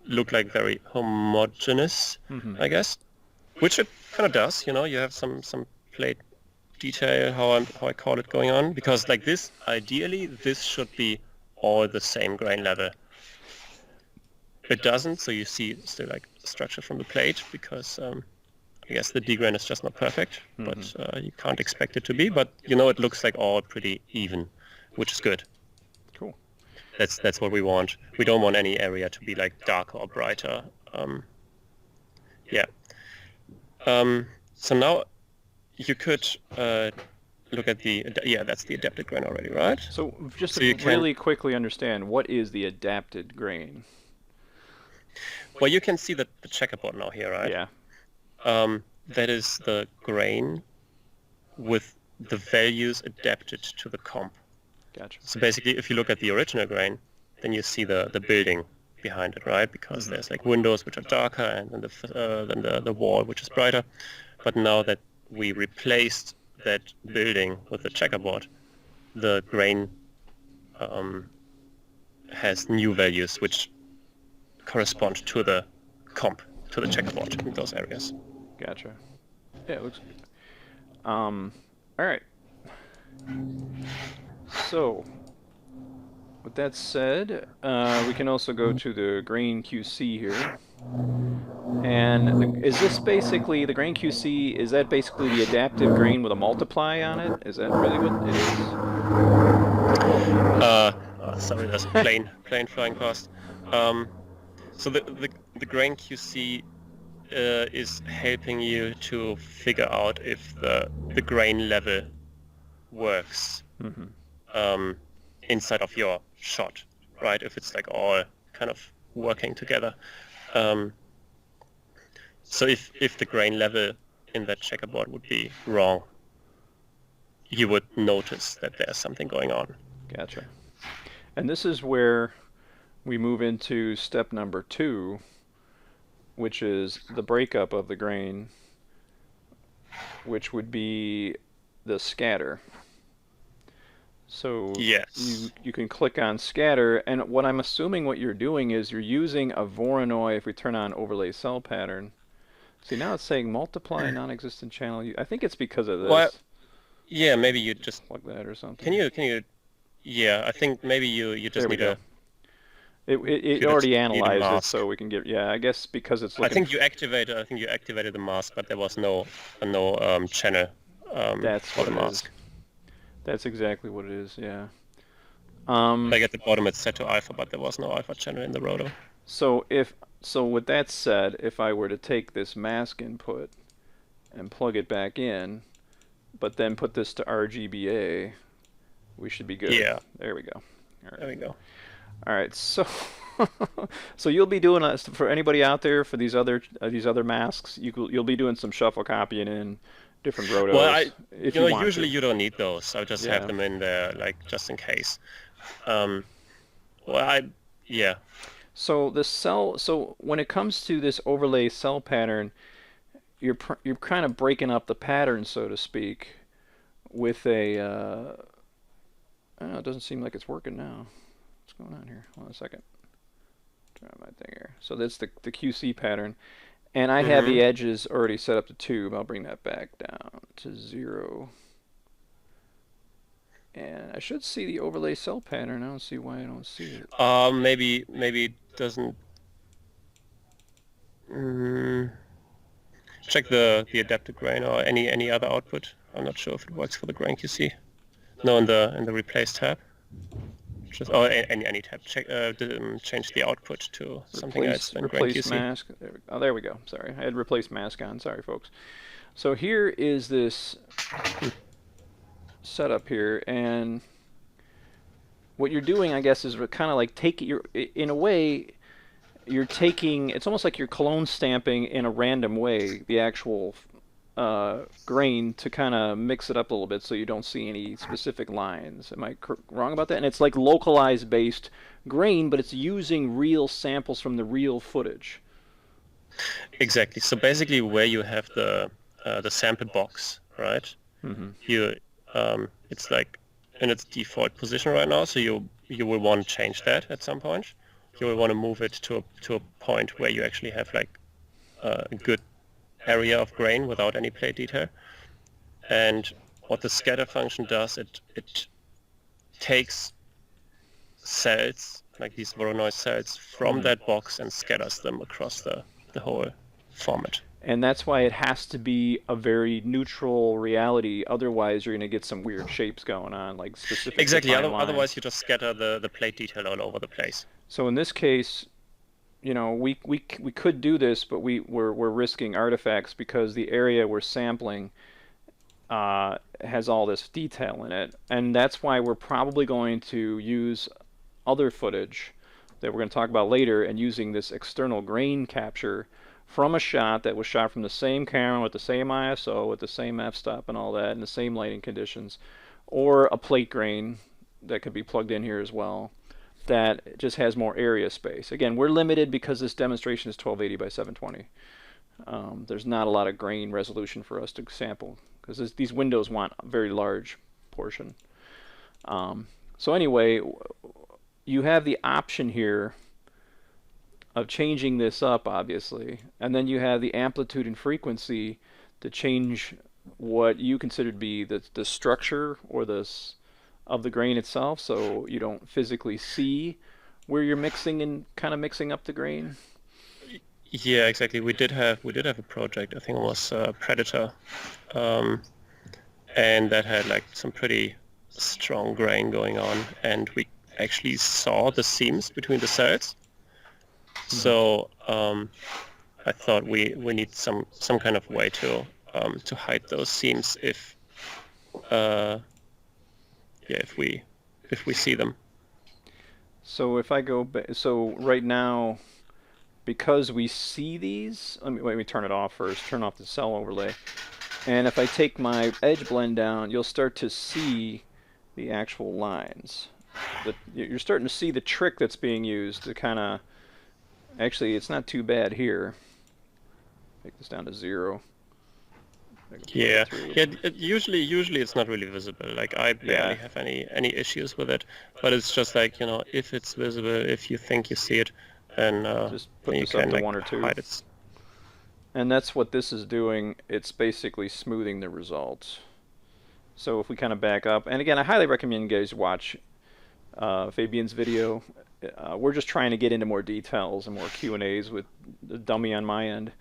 look like very homogeneous, I guess, which it kind of does. You have some plate detail, how I call it, going on, because like this, ideally, this should be all the same grain level. It doesn't, so you see still like structure from the plate because I guess the degrain is just not perfect, but you can't expect it to be. But it looks like all pretty even, which is good. Cool. That's what we want. We don't want any area to be like darker or brighter. Yeah. So now you could look at that's the adapted grain already, right? So just to really quickly understand, what is the adapted grain? Well, you can see the checkerboard now here, right? Yeah. That is the grain with the values adapted to the comp. Gotcha. So basically, if you look at the original grain, then you see the building behind it, right? Because there's like windows which are darker, and then the wall which is brighter. But now that we replaced that building with the checkerboard, the grain has new values which correspond to the comp, to the checkerboard in those areas. Gotcha. Yeah, it looks good. All right. So, with that said, we can also go to the grain QC here. And is this basically, the grain QC, is that basically the adaptive grain with a multiply on it? Is that really what it is? Sorry, there's a plane flying past. So the grain QC is helping you to figure out if the grain level works inside of your shot, right? If it's like all kind of working together. So if the grain level in that checkerboard would be wrong, you would notice that there's something going on. Gotcha. And this is where we move into step number 2, which is the breakup of the grain, which would be the scatter. So yes, you can click on scatter, and what I'm assuming what you're doing is you're using a Voronoi. If we turn on overlay cell pattern, see now it's saying multiply non-existent channel. I think it's because of this. Well, yeah, maybe you just like that or something. Can you? Yeah, I think maybe you just need to. It already analyzed it, so we can get. Yeah, I guess because it's. I think you activated the mask, but there was no channel. That's for what the mask. That's exactly what it is. Yeah. Like at the bottom, it's set to alpha, but there was no alpha channel in the rotor. So with that said, if I were to take this mask input and plug it back in, but then put this to RGBA, we should be good. Yeah. There we go. All right. There we go. All right. So so you'll be doing for anybody out there for these other masks, you'll be doing some shuffle copying in different rotos. Well, usually you don't need those. I'll just have them in there, like just in case. Yeah. So when it comes to this overlay cell pattern, you're kind of breaking up the pattern, so to speak, with a. It doesn't seem like it's working now. What's going on here? Hold on a second. Turn on my thing here. So that's the QC pattern. And I have the edges already set up to 2. I'll bring that back down to 0. And I should see the overlay cell pattern. I don't see why I don't see it. Maybe it doesn't. Check the adapted grain or any other output. I'm not sure if it works for the grain QC. No, in the replace tab. Any tab. Change the output to something else than grain QC. Mask. There we go. Sorry, I had replace mask on. Sorry, folks. So here is this setup here, and what you're doing, I guess, is kind of like in a way, you're taking. It's almost like you're clone stamping in a random way the actual grain to kind of mix it up a little bit so you don't see any specific lines. Am I wrong about that? And it's like localized based grain, but it's using real samples from the real footage. Exactly. So basically where you have the sample box, right? It's like in its default position right now, so you will want to change that at some point. You will want to move it to a point where you actually have like a good area of grain without any plate detail. And what the scatter function does, it takes cells, like these Voronoi cells, from that box and scatters them across the whole format. And that's why it has to be a very neutral reality. Otherwise, you're going to get some weird shapes going on, like specific. Exactly. defined lines. Otherwise, you just scatter the plate detail all over the place. So in this case, you know, we could do this, but we're risking artifacts because the area we're sampling has all this detail in it, and that's why we're probably going to use other footage that we're going to talk about later, and using this external grain capture from a shot that was shot from the same camera with the same ISO, with the same f-stop and all that, and the same lighting conditions, or a plate grain that could be plugged in here as well, that just has more area space. Again, we're limited because this demonstration is 1280 by 720. There's not a lot of grain resolution for us to sample because these windows want a very large portion. So anyway, you have the option here of changing this up, obviously, and then you have the amplitude and frequency to change what you consider to be the structure or this of the grain itself, so you don't physically see where you're mixing and kind of mixing up the grain. Yeah, exactly. We did have a project. I think it was Predator, and that had like some pretty strong grain going on, and we actually saw the seams between the cells. So I thought we need some kind of way to hide those seams if we see them. So if I go back, so right now, because we see these, let me turn it off first. Turn off the cell overlay, and if I take my edge blend down, you'll start to see the actual lines. You're starting to see the trick that's being used to kind of. Actually, it's not too bad here. Take this down to 0. Yeah. Usually it's not really visible. Like I barely have any issues with it, but it's just like, you know, if it's visible, if you think you see it, then just put then this you up can to like 1 or 2. hide it. And that's what this is doing. It's basically smoothing the results. So if we kind of back up, and again, I highly recommend you guys watch Fabian's video. We're just trying to get into more details and more Q&As with the dummy on my end,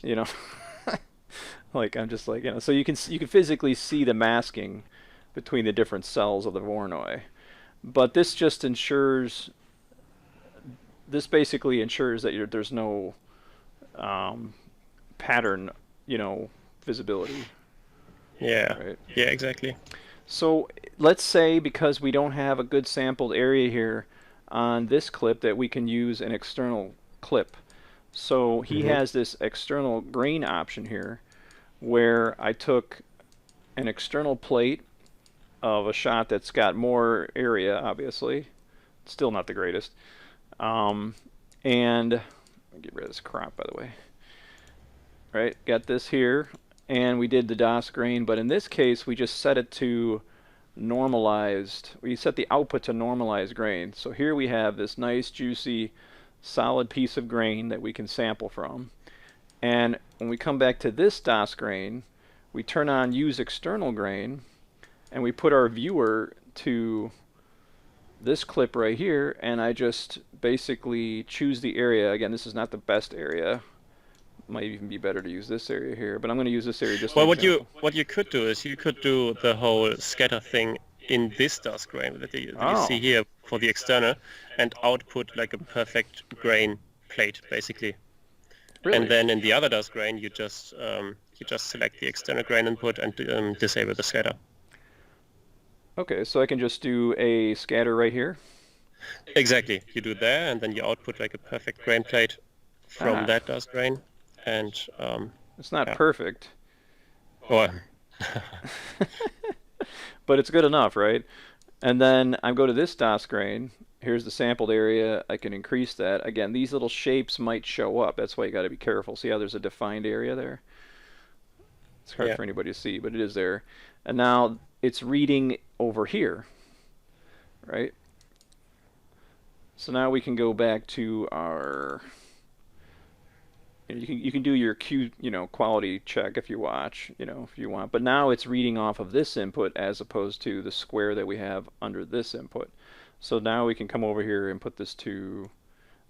you know. Like I'm just like, you know, so you can physically see the masking between the different cells of the Voronoi. But this just ensures, this basically ensures that there's no pattern, you know, visibility. Yeah. Right? Yeah, exactly. So let's say because we don't have a good sampled area here on this clip that we can use an external clip. So he has this external grain option here where I took an external plate of a shot that's got more area, obviously. Still not the greatest. And get rid of this crop, by the way. Right, got this here, and we did the DasGrain, but in this case we just set it to normalized. We set the output to normalize grain. So here we have this nice, juicy, solid piece of grain that we can sample from. And when we come back to this DasGrain, we turn on Use External Grain, and we put our viewer to this clip right here, and I just basically choose the area. Again, this is not the best area. Might even be better to use this area here, but I'm going to use this area just. Well, what you could do is you could do the whole scatter thing in this DasGrain that you see here for the external, and output like a perfect grain plate, basically. Really? And then in the other DasGrain, you just select the external grain input and disable the scatter. Okay, so I can just do a scatter right here. Exactly. You do there, and then you output like a perfect grain plate from that DasGrain, and it's not perfect. Well, but it's good enough, right? And then I go to this DasGrain. Here's the sampled area. I can increase that. Again, these little shapes might show up. That's why you got to be careful. See how there's a defined area there? It's hard for anybody to see, but it is there. And now it's reading over here, right? So now we can go back to our. You can do your quality check if you watch, if you want. But now it's reading off of this input as opposed to the square that we have under this input. So now we can come over here and put this to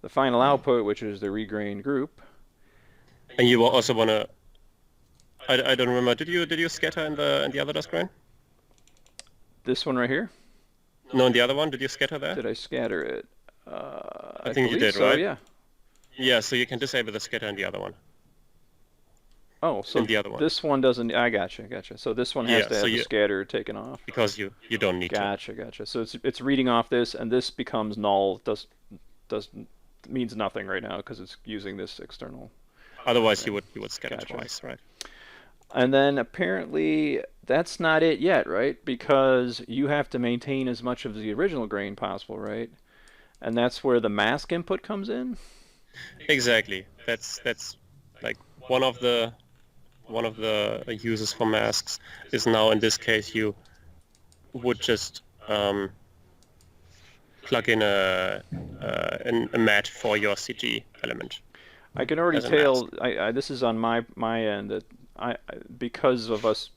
the final output, which is the regrain group. And you also want to. I don't remember. Did you scatter in the other DasGrain? This one right here? No, in the other one, did you scatter there? Did I scatter it? I think you did, so, right? Yeah. Yeah, so you can disable the scatter in the other one. Oh, so the other one. This one doesn't. I gotcha. So this one has to have the scatter taken off. Because you don't need to. Gotcha. So it's reading off this, and this becomes null. Means nothing right now because it's using this external. Otherwise, you would scatter twice, right? And then apparently that's not it yet, right? Because you have to maintain as much of the original grain possible, right? And that's where the mask input comes in. Exactly. That's like one of the uses for masks is now in this case you would just plug in a mat for your CG element. I can already tell. This is on my end that because of us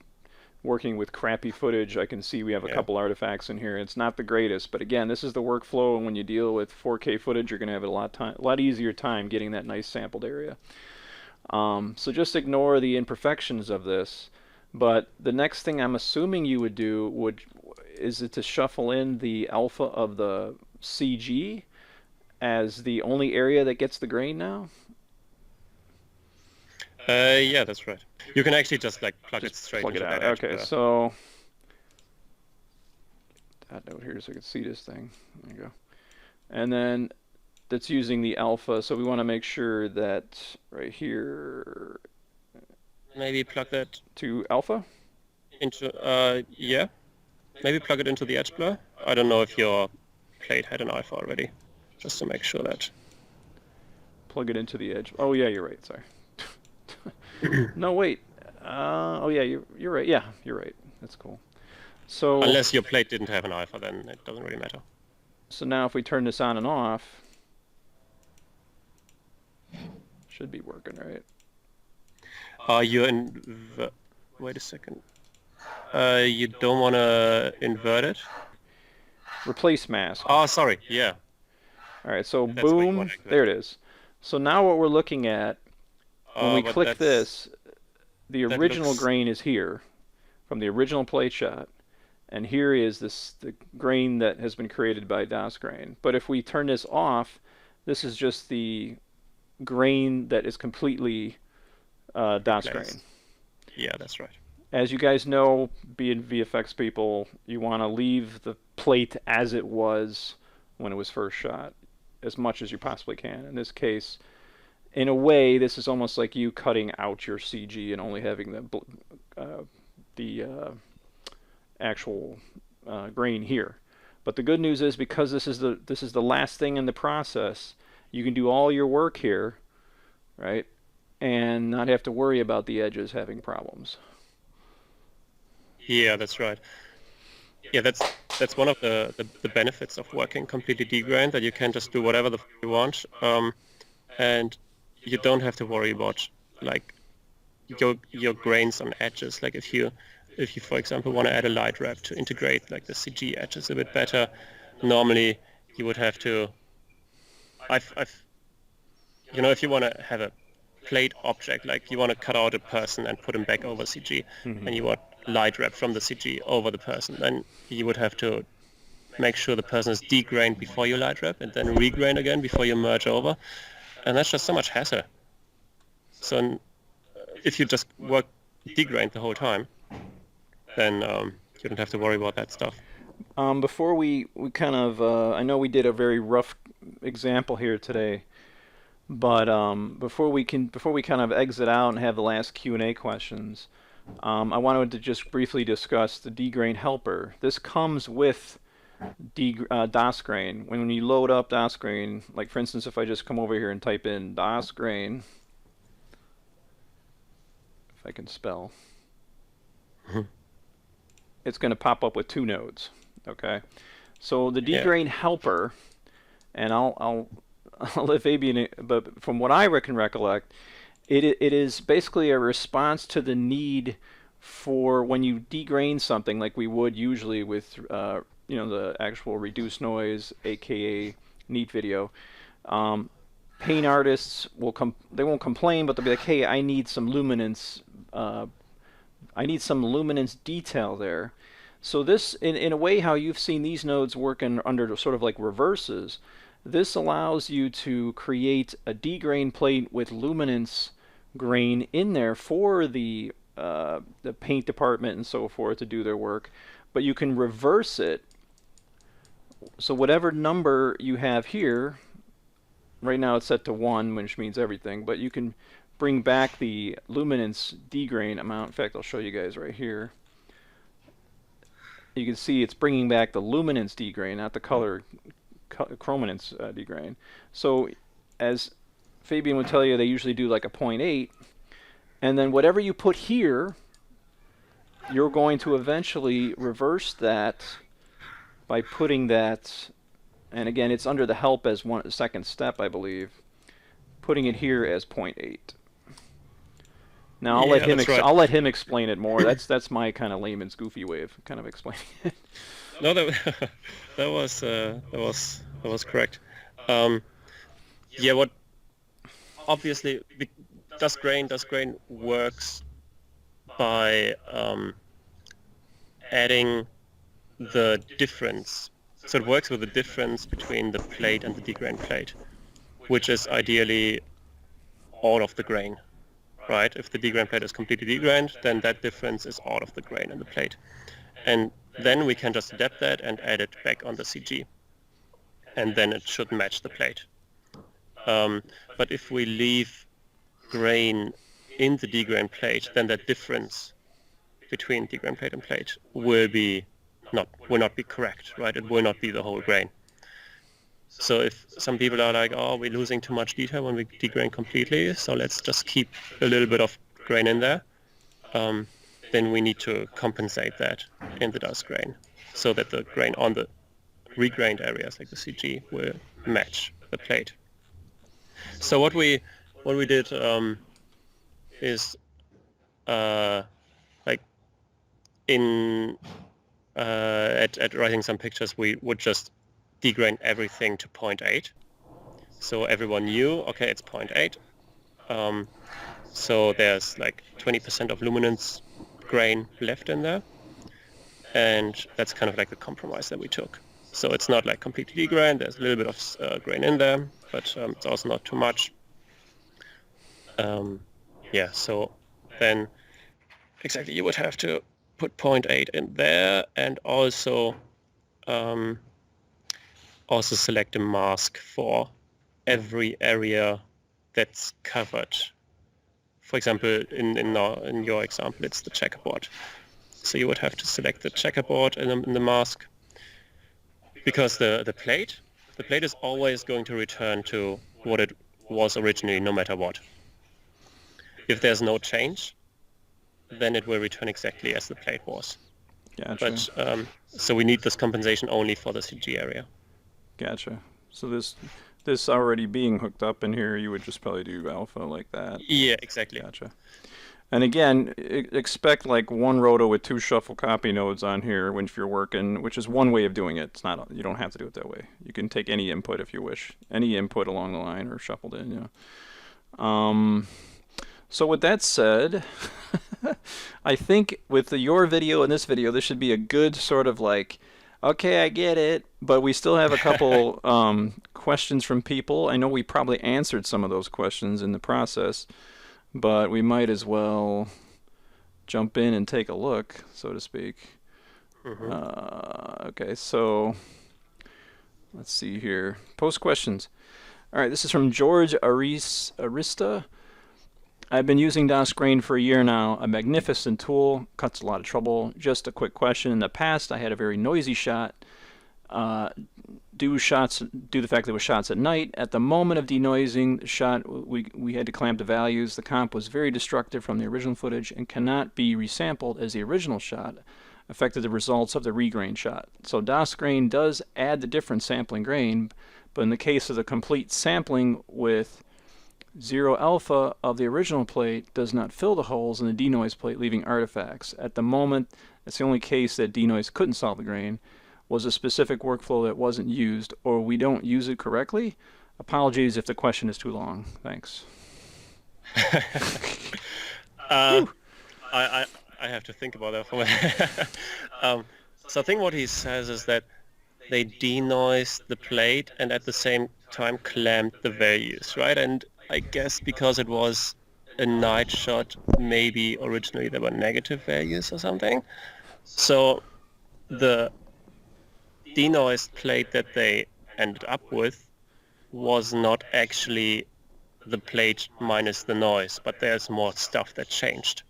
working with crappy footage, I can see we have a couple artifacts in here. It's not the greatest, but again, this is the workflow, and when you deal with 4K footage, you're going to have a lot easier time getting that nice sampled area. So just ignore the imperfections of this. But the next thing I'm assuming you would do is it to shuffle in the alpha of the CG as the only area that gets the grain now? Yeah, that's right. You can actually just like plug it straight into that edge. Okay, so that note here so I can see this thing. There you go. And then that's using the alpha, so we want to make sure that right here. Maybe plug that to alpha? Into yeah. Maybe plug it into the edge blur. I don't know if your plate had an alpha already, just to make sure that. Plug it into the edge. Oh yeah, you're right. Sorry. No, wait. Oh yeah, you're right. Yeah, you're right. That's cool. So unless your plate didn't have an alpha, then it doesn't really matter. So now if we turn this on and off, should be working, right? You're in. Wait a second. You don't want to invert it. Replace mask. Oh, sorry. Yeah. All right. So boom. There it is. So now what we're looking at. When we click this, the original grain is here from the original plate shot, and here is the grain that has been created by DasGrain. But if we turn this off, this is just the grain that is completely DasGrain. Yeah, that's right. As you guys know, being VFX people, you want to leave the plate as it was when it was first shot, as much as you possibly can. In this case, in a way, this is almost like you cutting out your CG and only having the actual grain here. But the good news is, because this is the last thing in the process, you can do all your work here, right, and not have to worry about the edges having problems. Yeah, that's right. Yeah, that's one of the benefits of working completely degrained, that you can just do whatever the you want, and you don't have to worry about like your grains on edges. Like if you for example want to add a light wrap to integrate like the CG edges a bit better, normally you would have to. You know, if you want to have a plate object, like you want to cut out a person and put him back over CG, and you want light wrap from the CG over the person, then you would have to make sure the person is degrained before you light wrap and then regrain again before you merge over. And that's just so much hassle. So if you just work degrained the whole time, then you don't have to worry about that stuff. Before we kind of, I know we did a very rough example here today, but before we kind of exit out and have the last Q&A questions, I wanted to just briefly discuss the DegrainHelper. This comes with DasGrain. When you load up DasGrain, like for instance, if I just come over here and type in DasGrain, if I can spell, it's going to pop up with 2 nodes. Okay, so the DegrainHelper, and I'll let Fabian, but from what I can recollect, it is basically a response to the need for when you degrain something, like we would usually with the actual reduced noise, aka NeatVideo. Paint artists they won't complain, but they'll be like, hey, I need some luminance. I need some luminance detail there. So this, in a way, how you've seen these nodes work under sort of like reverses, this allows you to create a DegrainHelper plate with luminance grain in there for the paint department and so forth to do their work, but you can reverse it. So whatever number you have here, right now it's set to 1, which means everything, but you can bring back the luminance DegrainHelper amount. In fact, I'll show you guys right here. You can see it's bringing back the luminance DegrainHelper, not the color chrominance DegrainHelper. So as Fabian would tell you, they usually do like a 0.8, and then whatever you put here, you're going to eventually reverse that by putting that, and again, it's under the help as second step, I believe, putting it here as 0.8. Now I'll let him explain it more. That's my kind of layman's goofy way of kind of explaining it. No, that was correct. Yeah, what obviously DasGrain works by adding the difference. So it works with the difference between the plate and the DegrainHelper plate, which is ideally all of the grain, right? If the DegrainHelper plate is completely degrained, then that difference is all of the grain in the plate. And then we can just adapt that and add it back on the CG. And then it should match the plate. But if we leave grain in the DegrainHelper plate, then that difference between DegrainHelper plate and plate will not be correct, right? It will not be the whole grain. So if some people are like, oh, we're losing too much detail when we degrain completely, so let's just keep a little bit of grain in there, then we need to compensate that in the DasGrain so that the grain on the regrained areas like the CG will match the plate. So what we did is like at writing some pictures, we would just degrain everything to 0.8. So everyone knew, okay, it's 0.8. So there's like 20% of luminance grain left in there. And that's kind of like the compromise that we took. So it's not like completely degrained, there's a little bit of grain in there, but it's also not too much. Yeah, so then exactly you would have to put 0.8 in there and also select a mask for every area that's covered. For example, in your example, it's the checkerboard. So you would have to select the checkerboard in the mask, because the plate is always going to return to what it was originally, no matter what. If there's no change, then it will return exactly as the plate was. Gotcha. But so we need this compensation only for the CG area. Gotcha. So this already being hooked up in here, you would just probably do alpha like that. Yeah, exactly. Gotcha. And again, expect like one roto with 2 shuffle copy nodes on here when you're working, which is one way of doing it. It's not, you don't have to do it that way. You can take any input if you wish, any input along the line or shuffled in. Yeah. So with that said, I think with your video and this video, this should be a good sort of like, okay, I get it, but we still have a couple questions from people. I know we probably answered some of those questions in the process, but we might as well jump in and take a look, so to speak. Mm-hmm. Okay, so let's see here. Post questions. All right, this is from George Arista. I've been using DasGrain for a year now. A magnificent tool, cuts a lot of trouble. Just a quick question. In the past, I had a very noisy shot. Due to the fact that it was shots at night. At the moment of denoising the shot, we had to clamp the values. The comp was very destructive from the original footage and cannot be resampled as the original shot affected the results of the regrain shot. So DasGrain does add the different sampling grain, but in the case of the complete sampling with 0 alpha of the original plate does not fill the holes in the denoise plate, leaving artifacts. At the moment, that's the only case that denoise couldn't solve the grain. was a specific workflow that wasn't used, or we don't use it correctly? Apologies if the question is too long. Thanks. I have to think about that for a minute. So I think what he says is that they denoised the plate and at the same time clamped the values, right? And I guess because it was a night shot, maybe originally there were negative values or something. So the denoised plate that they ended up with was not actually the plate minus the noise, but there's more stuff that changed,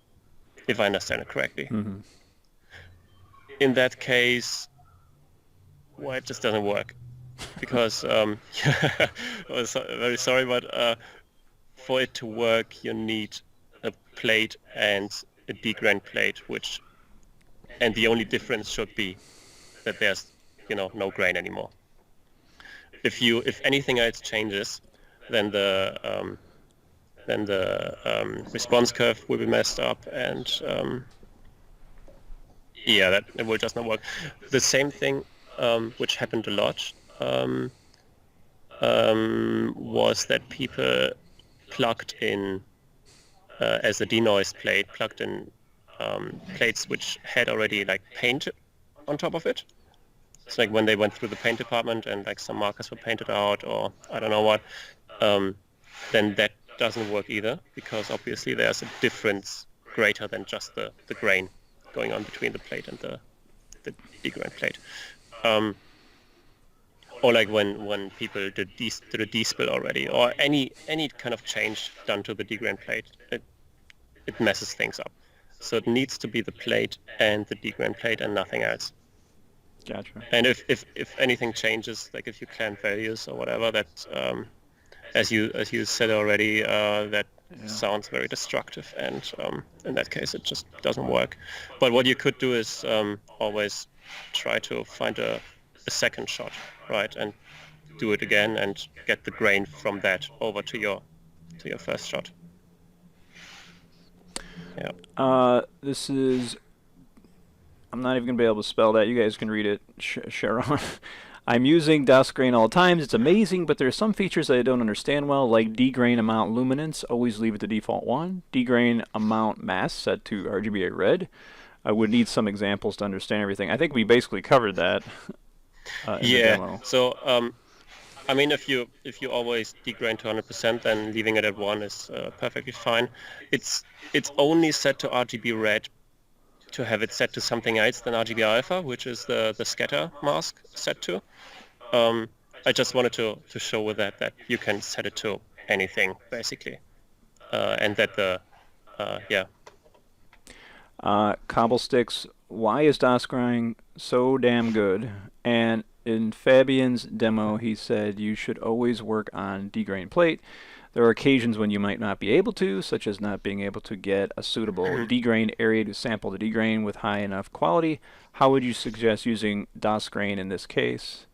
if I understand it correctly. Mm-hmm. In that case, well, it just doesn't work because I was very sorry, but for it to work, you need a plate and a DegrainHelper plate, and the only difference should be that there's no grain anymore. If anything else changes, then the response curve will be messed up, and that it will just not work. The same thing, which happened a lot, was that people plugged in as a denoised plate, plugged in plates which had already like paint on top of it. It's like when they went through the paint department and like some markers were painted out, or I don't know what, then that doesn't work either, because obviously there's a difference greater than just the grain going on between the plate and the DegrainHelper plate. Or like when people did a despill already, or any kind of change done to the DegrainHelper plate, it messes things up. So it needs to be the plate and the DegrainHelper plate and nothing else. Gotcha. And if anything changes, like if you clamp values or whatever, that as you said already, that sounds very destructive, and in that case it just doesn't work. But what you could do is always try to find a second shot, right, and do it again and get the grain from that over to your first shot. Yeah. This is, I'm not even going to be able to spell that. You guys can read it, Sharon. I'm using DasGrain all the time. It's amazing, but there are some features that I don't understand well, like DegrainHelper amount luminance. Always leave it to default 1. DegrainHelper amount mask set to RGBA red. I would need some examples to understand everything. I think we basically covered that in the demo. So I mean, if you always degrain to 100%, then leaving it at 1 is perfectly fine. It's only set to RGB red to have it set to something else than RGB alpha, which is the scatter mask set to. I just wanted to show with that you can set it to anything basically, and that Cobblesticks, why is DasGrain so damn good? And in Fabian's demo, he said you should always work on DegrainHelper plate. There are occasions when you might not be able to, such as not being able to get a suitable DegrainHelper area to sample the DegrainHelper with high enough quality. How would you suggest using DasGrain in this case?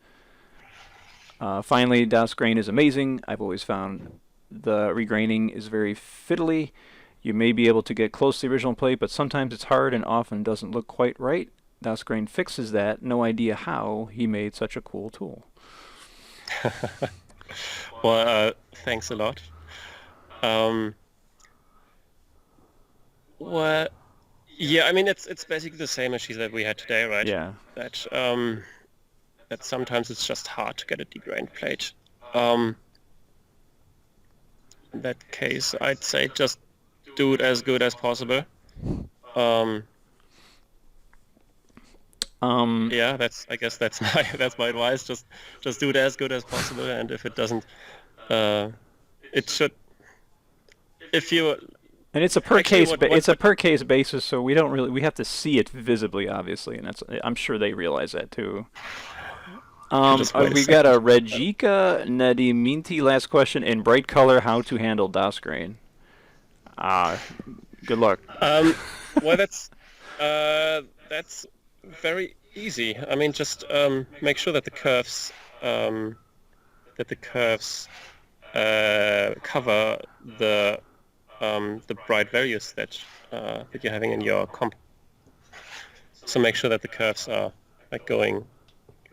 Finally, DasGrain is amazing. I've always found the regraining is very fiddly. You may be able to get close to the original plate, but sometimes it's hard and often doesn't look quite right. DasGrain fixes that. No idea how he made such a cool tool. Well, thanks a lot. Well, yeah, I mean it's basically the same issue that we had today, right? Yeah. That sometimes it's just hard to get a DegrainHelper plate. In that case, I'd say just do it as good as possible. Yeah, I guess that's my advice. Just do it as good as possible, and if it doesn't, it should. If you and it's a per case basis, so we have to see it visibly, obviously, and I'm sure they realize that too. We got a Regika Nadiminti last question in bright color. How to handle DasGrain? Good luck. Well, that's very easy. I mean, just make sure that the curves cover the bright values that you're having in your comp. So make sure that the curves are like going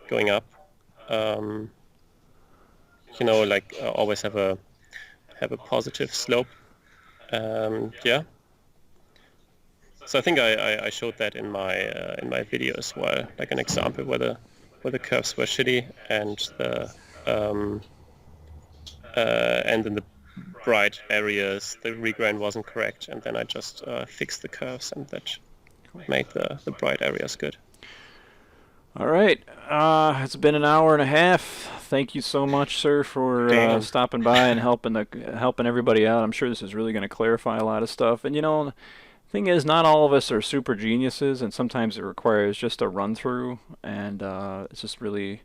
going up. You know, like always have a positive slope. Yeah. So I think I showed that in my video as well, like an example where the curves were shitty and in the bright areas the regrain wasn't correct, and then I just fixed the curves, and that made the bright areas good. All right, it's been an hour and a half. Thank you so much, sir, for stopping by and helping everybody out. I'm sure this is really going to clarify a lot of stuff. And you know, the thing is, not all of us are super geniuses, and sometimes it requires just a run through. And it's just really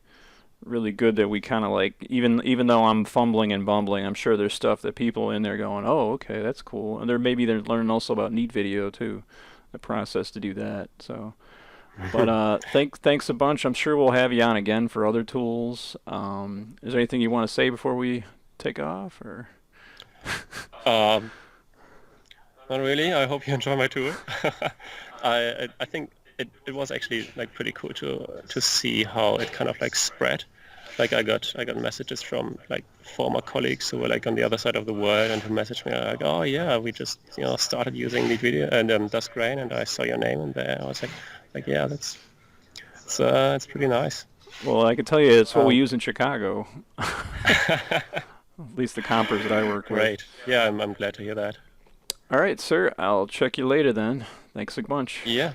good that we kind of like, even though I'm fumbling and bumbling, I'm sure there's stuff that people in there going, oh, okay, that's cool. And they're learning also about NeatVideo too, the process to do that. So. But thanks a bunch. I'm sure we'll have you on again for other tools. Is there anything you want to say before we take off, or? Not really. I hope you enjoy my tour. I think it was actually like pretty cool to see how it kind of like spread. Like I got messages from like former colleagues who were like on the other side of the world and who messaged me like, oh yeah, we just started using NeatVideo and DasGrain, and I saw your name in there. I was like yeah, it's pretty nice. Well, I can tell you it's what we use in Chicago. At least the compers that I work with. Great. Yeah, I'm glad to hear that. All right, sir. I'll check you later then. Thanks a bunch. Yeah.